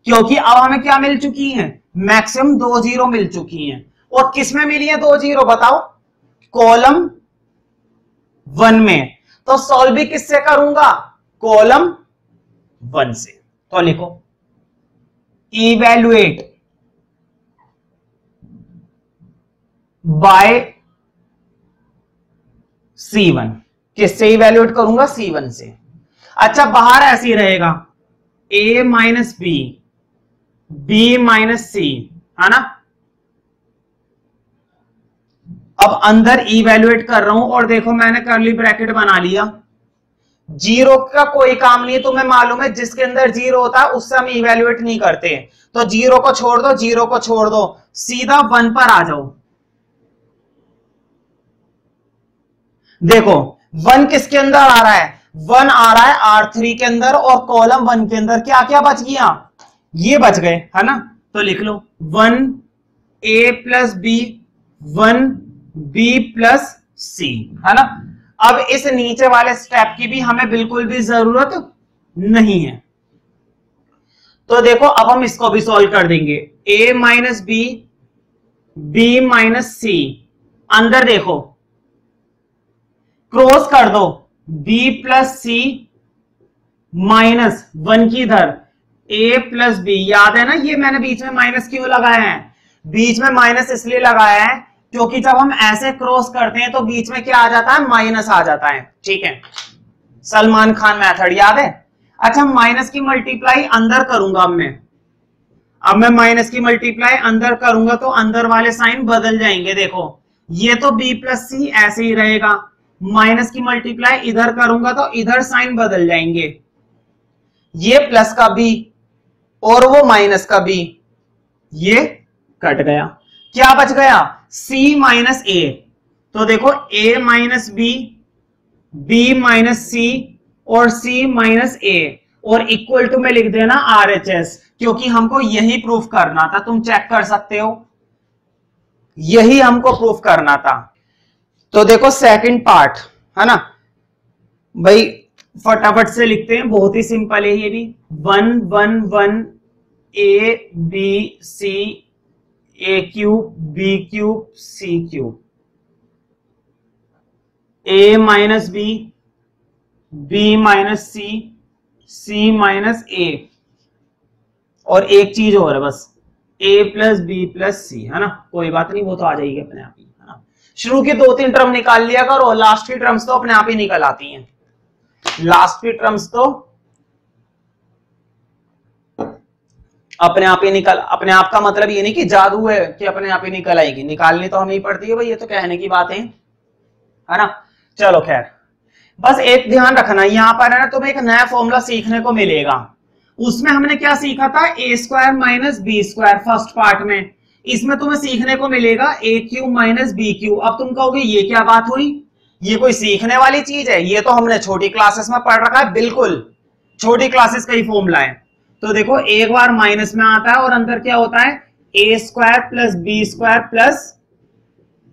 क्योंकि अब हमें क्या मिल चुकी है, मैक्सिमम 2 जीरो मिल चुकी हैं। और किस में मिली है 2 जीरो बताओ? कॉलम 1 में। तो सॉल्व भी किससे करूंगा? कॉलम 1 से। तो लिखो इवेल्युएट बाय C1। किससे इवेल्युएट करूंगा? C1 से। अच्छा बाहर ऐसे ही रहेगा A minus B, B minus C, है ना। अब अंदर इवेल्युएट कर रहा हूं और देखो मैंने कर्ली ब्रैकेट बना लिया। जीरो का कोई काम नहीं है, तुम्हें मालूम है जिसके अंदर जीरो होता है उससे हम इवेल्युएट नहीं करते। तो जीरो को छोड़ दो, जीरो को छोड़ दो, सीधा 1 पर आ जाओ। देखो 1 किसके अंदर आ रहा है? 1 आ रहा है R3 के अंदर, और कॉलम 1 के अंदर क्या क्या बच गया? ये बच गए, है ना। तो लिख लो 1A plus B, 1B plus C, है ना। अब इस नीचे वाले स्टेप की भी हमें बिल्कुल भी जरूरत नहीं है। तो देखो अब हम इसको भी सॉल्व कर देंगे। A minus B, B minus C, अंदर देखो क्रॉस कर दो, B प्लस C माइनस 1 की इधर A प्लस B। याद है ना, ये मैंने बीच में माइनस क्यों लगाया है? बीच में माइनस इसलिए लगाया है क्योंकि जब हम ऐसे क्रॉस करते हैं तो बीच में क्या आ जाता है? माइनस आ जाता है। ठीक है, सलमान खान मेथड याद है। अच्छा माइनस की मल्टीप्लाई अंदर करूंगा अब मैं माइनस की मल्टीप्लाई अंदर करूंगा तो अंदर वाले साइन बदल जाएंगे। देखो ये तो B प्लस C ऐसे ही रहेगा, माइनस की मल्टीप्लाई इधर करूंगा तो इधर साइन बदल जाएंगे। ये प्लस का B और वो माइनस का B, ये कट गया। क्या बच गया? C minus A। तो देखो A minus B, B minus C और C माइनस A, और इक्वल टू में लिख देना RHS, क्योंकि हमको यही प्रूफ करना था। तुम चेक कर सकते हो, यही हमको प्रूफ करना था। तो देखो सेकंड पार्ट, है ना भाई, फटाफट से लिखते हैं, बहुत ही सिंपल है ये भी। 1 1 1 A B C A cube B cube C cube, A minus B, B minus C, C minus A, और एक चीज और है बस, A plus B plus C, है ना। कोई बात नहीं, वो तो आ जाएगी अपने आप ही, है ना। शुरू की 2-3 टर्म निकाल लिया करो, लास्ट की टर्म्स तो अपने आप ही निकल आती हैं। लास्ट की टर्म्स तो अपने आप ही निकल, अपने आप का मतलब ये नहीं कि जादू है कि अपने आप ही निकल आएगी, निकालनी तो हमें ही पड़ती है भाई, ये तो कहने की बात है ना। चलो खैर, बस एक ध्यान रखना, यहां पर है ना तुम्हें एक नया फॉर्मूला सीखने को मिलेगा। उसमें हमने क्या सीखा था? A square minus B square first part में। इसमें तुम्हें सीखने को मिलेगा A cube minus B cube. अब तुम कहोगे ये क्या बात हुई, ये कोई सीखने वाली चीज है? ये तो हमने छोटी क्लासेस में पढ़ रखा है, बिल्कुल छोटी क्लासेस का ही फॉर्मूला है। तो देखो एक बार माइनस में आता है और अंदर क्या होता है? A square plus B square plus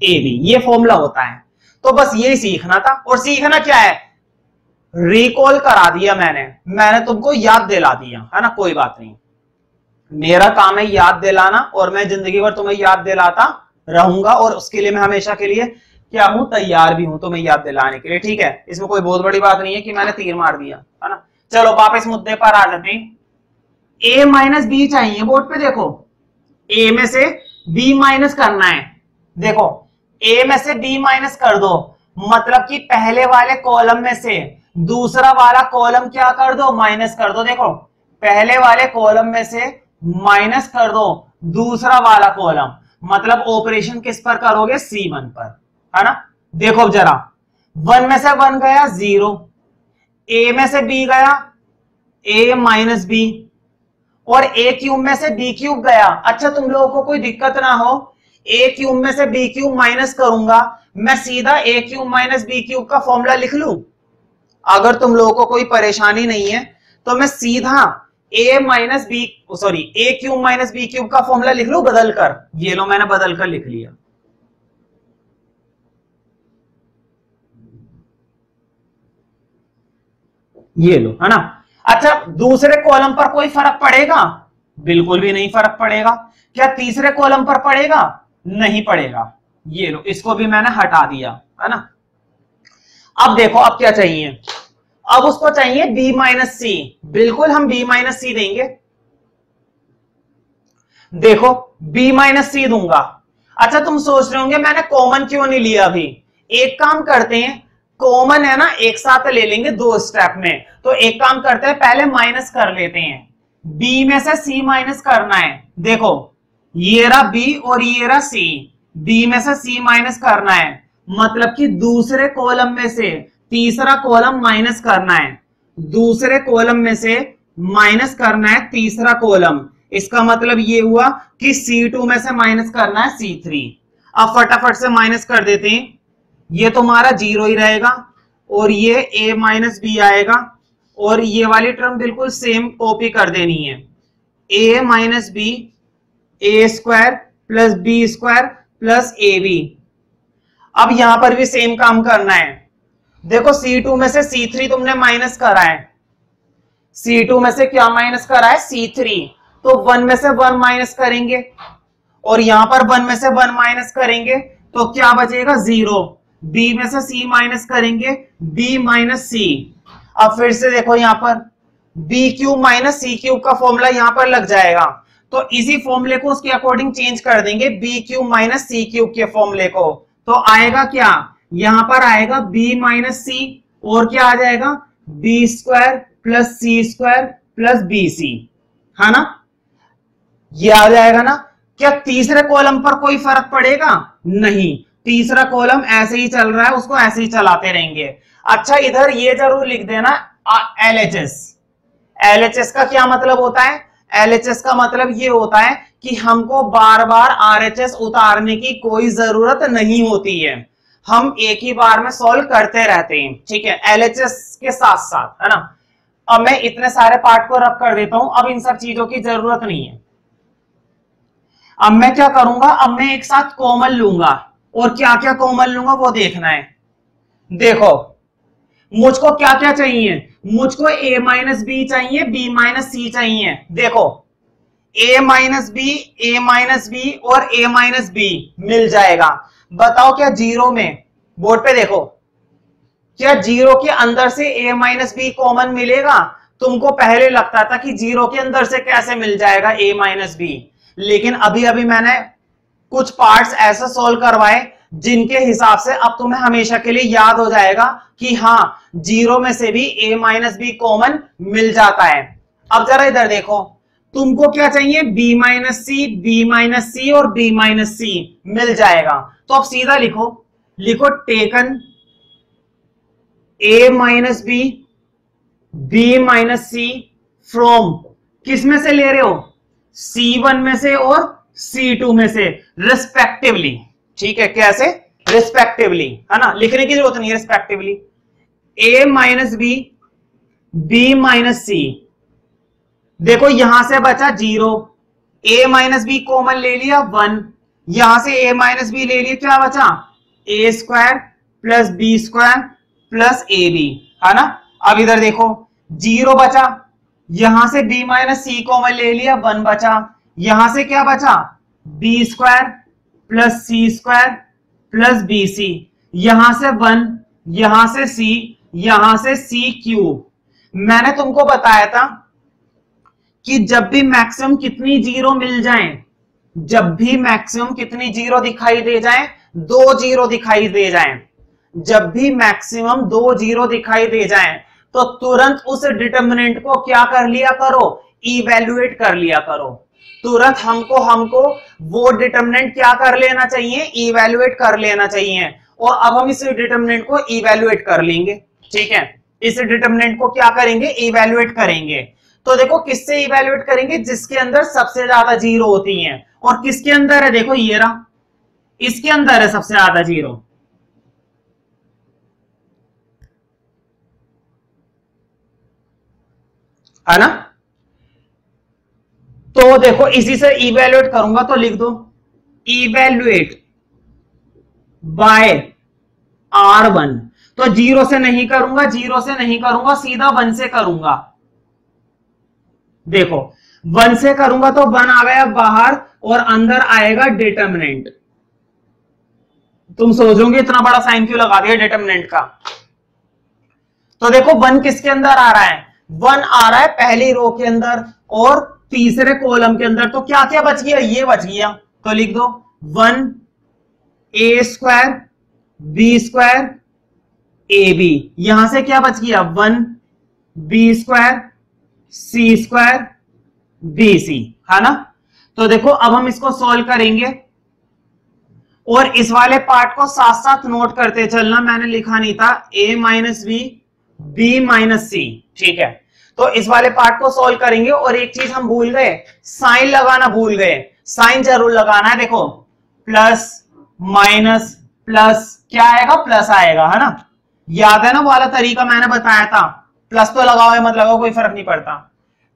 A B, ये फॉर्मूला होता है। तो बस यही सीखना था, और सीखना क्या है? रिकॉल करा दिया मैंने तुमको याद दिला दिया, है ना। कोई बात नहीं, मेरा काम है याद दिलाना, और मैं जिंदगी भर तुम्हें याद दिलाता रहूंगा, और उसके लिए मैं हमेशा के लिए क्या हूं? तैयार भी हूं तुम्हें याद दिलाने के लिए। ठीक है, इसमें कोई बहुत बड़ी बात नहीं है कि मैंने तीर मार दिया, है ना। चलो वापस मुद्दे पर आ जाते हैं। ए माइनस बी चाहिए बोर्ड पे, देखो ए में से बी माइनस करना है। देखो ए में से बी माइनस कर दो, मतलब कि पहले वाले कॉलम में से दूसरा वाला कॉलम क्या कर दो? माइनस कर दो। देखो पहले वाले कॉलम में से माइनस कर दो दूसरा वाला कॉलम, मतलब ऑपरेशन किस पर करोगे? C1 पर, है ना। देखो जरा 1 में से 1 गया 0, A में से B गया A माइनस B, और A क्यूब में से B क्यूब गया। अच्छा तुम लोगों को कोई दिक्कत ना हो, A क्यूब में से B क्यूब माइनस करूंगा, मैं सीधा A cube minus B cube का फॉर्मूला लिख लूं। अगर तुम लोगों को कोई परेशानी नहीं है तो मैं सीधा A minus B sorry A cube minus B cube का फॉर्मूला लिख लूं बदल कर। ये लो मैंने बदल कर लिख लिया। ये लो, है ना। अच्छा दूसरे कॉलम पर कोई फर्क पड़ेगा? बिल्कुल भी नहीं फर्क पड़ेगा। क्या तीसरे कॉलम पर पड़ेगा? नहीं पड़ेगा। ये लो, इसको भी मैंने हटा दिया, है ना। अब देखो अब क्या चाहिए, अब उसको चाहिए b माइनस सी। बिल्कुल हम b माइनस सी देंगे। देखो b माइनस सी दूंगा। अच्छा तुम सोच रहे होंगे मैंने कॉमन क्यों नहीं लिया अभी। एक काम करते हैं, कॉमन है ना एक साथ ले लेंगे 2 स्टेप में। तो एक काम करते हैं, पहले माइनस कर लेते हैं। b में से c माइनस करना है। देखो ये रहा b और ये रहा c, b में से c माइनस करना है, मतलब कि दूसरे कॉलम में से तीसरा कॉलम माइनस करना है। दूसरे कॉलम में से माइनस करना है तीसरा कॉलम। इसका मतलब ये हुआ कि C2 में से माइनस करना है C3। अब फटाफट से माइनस कर देते हैं। ये तुम्हारा 0 ही रहेगा और ये a माइनस बी आएगा और ये वाली टर्म बिल्कुल सेम कॉपी कर देनी है। a minus B A square plus B square plus A B. अब यहां पर भी सेम काम करना है। देखो C2 में से C3 तुमने माइनस करा है, C2 में से क्या माइनस करा है C3, तो 1 में से 1 माइनस करेंगे और यहां पर 1 में से 1 माइनस करेंगे तो क्या बचेगा 0। b में से c माइनस करेंगे b माइनस c। अब फिर से देखो यहां पर b cube minus c cube का फॉर्मूला यहां पर लग जाएगा, तो इसी फॉर्मूले को उसके अकॉर्डिंग चेंज कर देंगे b cube minus c cube के फॉर्मूले को। तो आएगा क्या, यहां पर आएगा b माइनस c और क्या आ जाएगा b square plus c square plus B C, है ना। ये आ जाएगा ना। क्या तीसरे कॉलम पर कोई फर्क पड़ेगा, नहीं, तीसरा कॉलम ऐसे ही चल रहा है, उसको ऐसे ही चलाते रहेंगे। अच्छा इधर ये जरूर लिख देना LHS। LHS का क्या मतलब होता है, LHS का मतलब ये होता है कि हमको बार बार RHS उतारने की कोई जरूरत नहीं होती है, हम एक ही बार में सॉल्व करते रहते हैं, ठीक है, LHS के साथ साथ, है ना। अब मैं इतने सारे पार्ट को रब कर देता हूं, अब इन सब चीजों की जरूरत नहीं है। अब मैं क्या करूंगा, अब मैं एक साथ कॉमन लूंगा और क्या क्या कॉमन लूंगा वो देखना है। देखो मुझको क्या क्या चाहिए, मुझको a माइनस बी चाहिए, b माइनस सी चाहिए। देखो a माइनस बी और a माइनस बी मिल जाएगा। बताओ क्या 0 में, बोर्ड पे देखो, क्या 0 के अंदर से a माइनस बी कॉमन मिलेगा। तुमको पहले लगता था कि 0 के अंदर से कैसे मिल जाएगा a माइनस बी, लेकिन अभी अभी मैंने कुछ पार्ट्स ऐसे सॉल्व करवाए जिनके हिसाब से अब तुम्हें हमेशा के लिए याद हो जाएगा कि हाँ 0 में से भी a माइनस बी कॉमन मिल जाता है। अब जरा इधर देखो, तुमको क्या चाहिए b माइनस सी और b माइनस सी मिल जाएगा। तो अब सीधा लिखो, taken a minus B minus C from, किस में से ले रहे हो, C1 में से और C2 में से रिस्पेक्टिवली, ठीक है, कैसे रिस्पेक्टिवली, है ना, लिखने की जरूरत नहीं है, respectively a minus B minus C. देखो यहां से बचा 0, a माइनस बी कॉमन ले लिया 1, यहां से a माइनस बी ले लिया, क्या बचा a square plus B square plus A B, है ना। अब इधर देखो 0 बचा, यहां से b माइनस सी कॉमन ले लिया 1 बचा, यहां से क्या बचा b square plus C square plus B सी, यहां से 1, यहां से c, यहां से c क्यूब। मैंने तुमको बताया था कि जब भी मैक्सिमम कितनी 0 मिल जाएं, जब भी मैक्सिमम कितनी 0 दिखाई दे जाएं, 2 0 दिखाई दे जाएं, जब भी मैक्सिमम 2 0 दिखाई दे जाएं तो तुरंत उस डिटर्मिनेंट को क्या कर लिया करो, इवेल्युएट कर लिया करो। तुरंत हमको वो डिटर्मिनेंट क्या कर लेना चाहिए, इवेल्युएट कर लेना चाहिए। और अब हम इस डिटर्मिनेंट को इवेल्युएट कर लेंगे, ठीक है, इस डिटर्मिनेंट को क्या करेंगे, इवेल्युएट करेंगे। तो देखो किससे इवेल्युएट करेंगे, जिसके अंदर सबसे ज्यादा 0 होती हैं। और किसके अंदर है, देखो ये रहा, इसके अंदर है सबसे ज्यादा 0, है ना। तो देखो इसी से इवेल्युएट करूंगा तो लिख दो इवेल्युएट बाय R1। तो 0 से नहीं करूंगा, 0 से नहीं करूंगा, सीधा 1 से करूंगा। देखो 1 से करूंगा तो 1 आ गया बाहर और अंदर आएगा डिटर्मिनेंट, तुम सोचोगे इतना बड़ा साइन क्यों लगा दिया डिटरमिनेंट का। तो देखो 1 किसके अंदर आ रहा है, 1 आ रहा है पहली रो के अंदर और तीसरे कॉलम के अंदर। तो क्या क्या बच गया, ये बच गया। तो लिख दो 1 a square b square ab। यहां से क्या बच गया 1 b square c square bc, है ना। तो देखो अब हम इसको सॉल्व करेंगे और इस वाले पार्ट को साथ साथ नोट करते चलना, मैंने लिखा नहीं था a minus B b minus C, ठीक है। तो इस वाले पार्ट को सॉल्व करेंगे और एक चीज हम भूल गए, साइन लगाना भूल गए। साइन जरूर लगाना है। देखो प्लस माइनस प्लस क्या आएगा, प्लस आएगा, है ना। याद है ना वाला तरीका मैंने बताया था, प्लस तो लगाओ या मत लगाओ कोई फर्क नहीं पड़ता।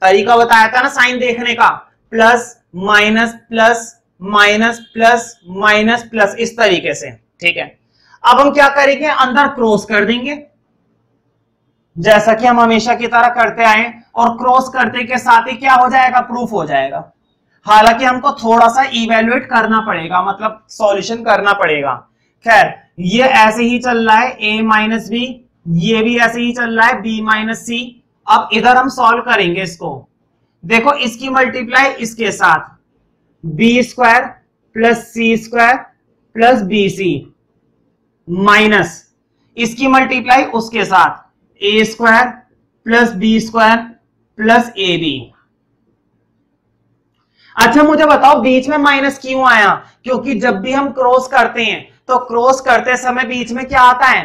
तरीका बताया था ना साइन देखने का, plus minus plus minus plus minus plus, इस तरीके से, ठीक है। अब हम क्या करेंगे, अंदर क्रॉस कर देंगे जैसा कि हम हमेशा की तरह करते आए, और क्रॉस करते के साथ ही क्या हो जाएगा, प्रूफ हो जाएगा। हालांकि हमको थोड़ा सा इवेल्युएट करना पड़ेगा, मतलब सॉल्यूशन करना पड़ेगा। खैर ये ऐसे ही चल रहा है a माइनस बी, ये भी ऐसे ही चल रहा है b माइनस सी। अब इधर हम सॉल्व करेंगे इसको। देखो इसकी मल्टीप्लाई इसके साथ b square plus C square plus B C, minus इसकी मल्टीप्लाई उसके साथ a square plus B square plus A B. अच्छा मुझे बताओ बीच में माइनस क्यों आया, क्योंकि जब भी हम क्रॉस करते हैं तो क्रॉस करते समय बीच में क्या आता है,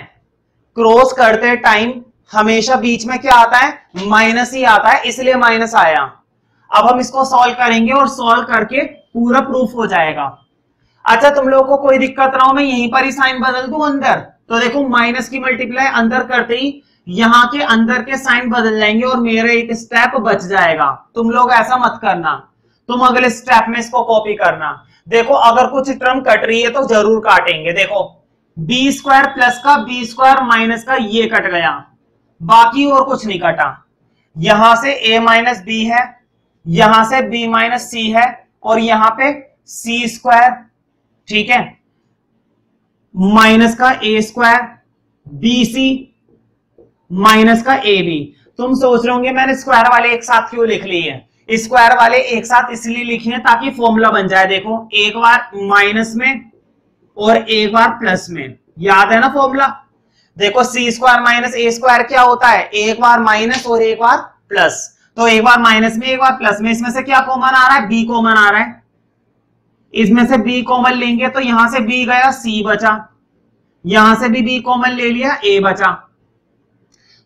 क्रॉस करते टाइम हमेशा बीच में क्या आता है, माइनस ही आता है, इसलिए माइनस आया। अब हम इसको सॉल्व करेंगे और सॉल्व करके पूरा प्रूफ हो जाएगा। अच्छा तुम लोगों को कोई दिक्कत ना हो, मैं यहीं पर ही साइन बदल दूं अंदर। तो देखो माइनस की मल्टीप्लाई अंदर करते ही यहां के अंदर के साइन बदल जाएंगे और मेरा एक स्टेप बच जाएगा। तुम लोग ऐसा मत करना, तुम अगले स्टेप में इसको कॉपी करना। देखो अगर कुछ टर्म कट रही है तो जरूर काटेंगे। देखो बी स्क्वायर प्लस का बी स्क्वायर माइनस का ये कट गया, बाकी और कुछ नहीं कटा। यहां से a माइनस बी है, यहां से b माइनस सी है, और यहां पे सी स्क्वायर, ठीक है, माइनस का a square B C minus का ए बी। तुम सोच रहे होंगे मैंने स्क्वायर वाले एक साथ क्यों लिख लिए हैं, स्क्वायर वाले एक साथ इसलिए लिखे हैं ताकि फॉर्मूला बन जाए। देखो एक बार माइनस में और एक बार प्लस में, याद है ना फॉर्मूला। देखो सी स्क्वायर माइनस ए स्क्वायर क्या होता है, एक बार माइनस और एक बार प्लस। तो एक बार माइनस में एक बार प्लस में, इसमें से क्या कॉमन आ रहा है, बी कॉमन आ रहा है। इसमें से बी कॉमन लेंगे तो यहां से बी गया, सी बचा, यहां से भी बी कॉमन ले लिया, ए बचा।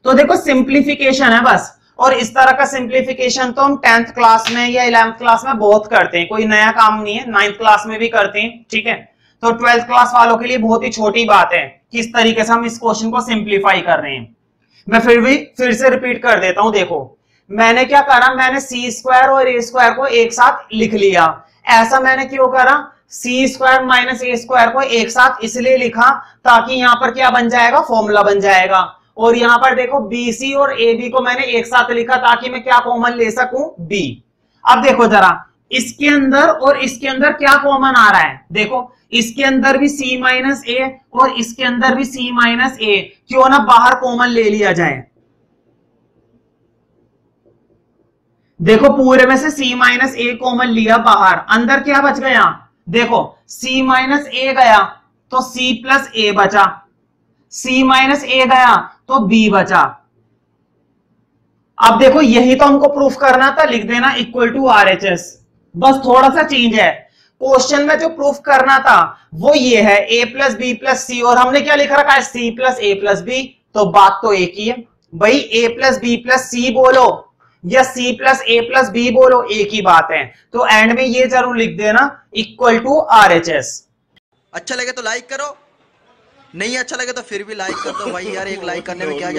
तो देखो सिंप्लीफिकेशन है बस। और इस तरह का सिंप्लीफिकेशन तो हम 10th क्लास में या 11th क्लास में बहुत करते हैं, कोई नया काम नहीं है, 9th क्लास में भी करते हैं, ठीक है। तो 12th क्लास वालों के लिए बहुत ही छोटी बात है किस तरीके से हम इस क्वेश्चन को सिंप्लीफाई कर रहे हैं। मैं फिर से रिपीट कर देता हूं। देखो मैंने क्या करा, मैंने सी स्क्वायर और ए स्क्वायर को एक साथ लिख लिया। ऐसा मैंने क्यों करा, सी स्क्वायर माइनस ए स्क्वायर को एक साथ इसलिए लिखा ताकि यहां पर क्या बन जाएगा, फॉर्मूला बन जाएगा। और यहां पर देखो बी सी और ए बी को मैंने एक साथ लिखा ताकि मैं क्या कॉमन ले सकूं, बी। अब देखो जरा इसके अंदर और इसके अंदर क्या कॉमन आ रहा है, देखो इसके अंदर भी c माइनस ए और इसके अंदर भी c माइनस ए, क्यों ना बाहर कॉमन ले लिया जाए। देखो पूरे में से c माइनस ए कॉमन लिया बाहर, अंदर क्या बच गया, देखो c माइनस ए गया तो c प्लस ए बचा, c माइनस ए गया तो b बचा। अब देखो यही तो हमको प्रूफ करना था, लिख देना इक्वल टू RHS। बस थोड़ा सा चेंज है, क्वेश्चन में जो प्रूफ करना था वो ये है a प्लस बी प्लस सी, और हमने क्या लिख रखा है c प्लस ए प्लस बी। तो बात तो एक ही है भाई, a प्लस बी प्लस सी बोलो या c प्लस ए प्लस बी बोलो, एक ही बात है। तो एंड में ये जरूर लिख देना इक्वल टू RHS। अच्छा लगे तो लाइक करो, नहीं अच्छा लगे तो फिर भी लाइक कर दो भाई यार, एक लाइक करने में क्या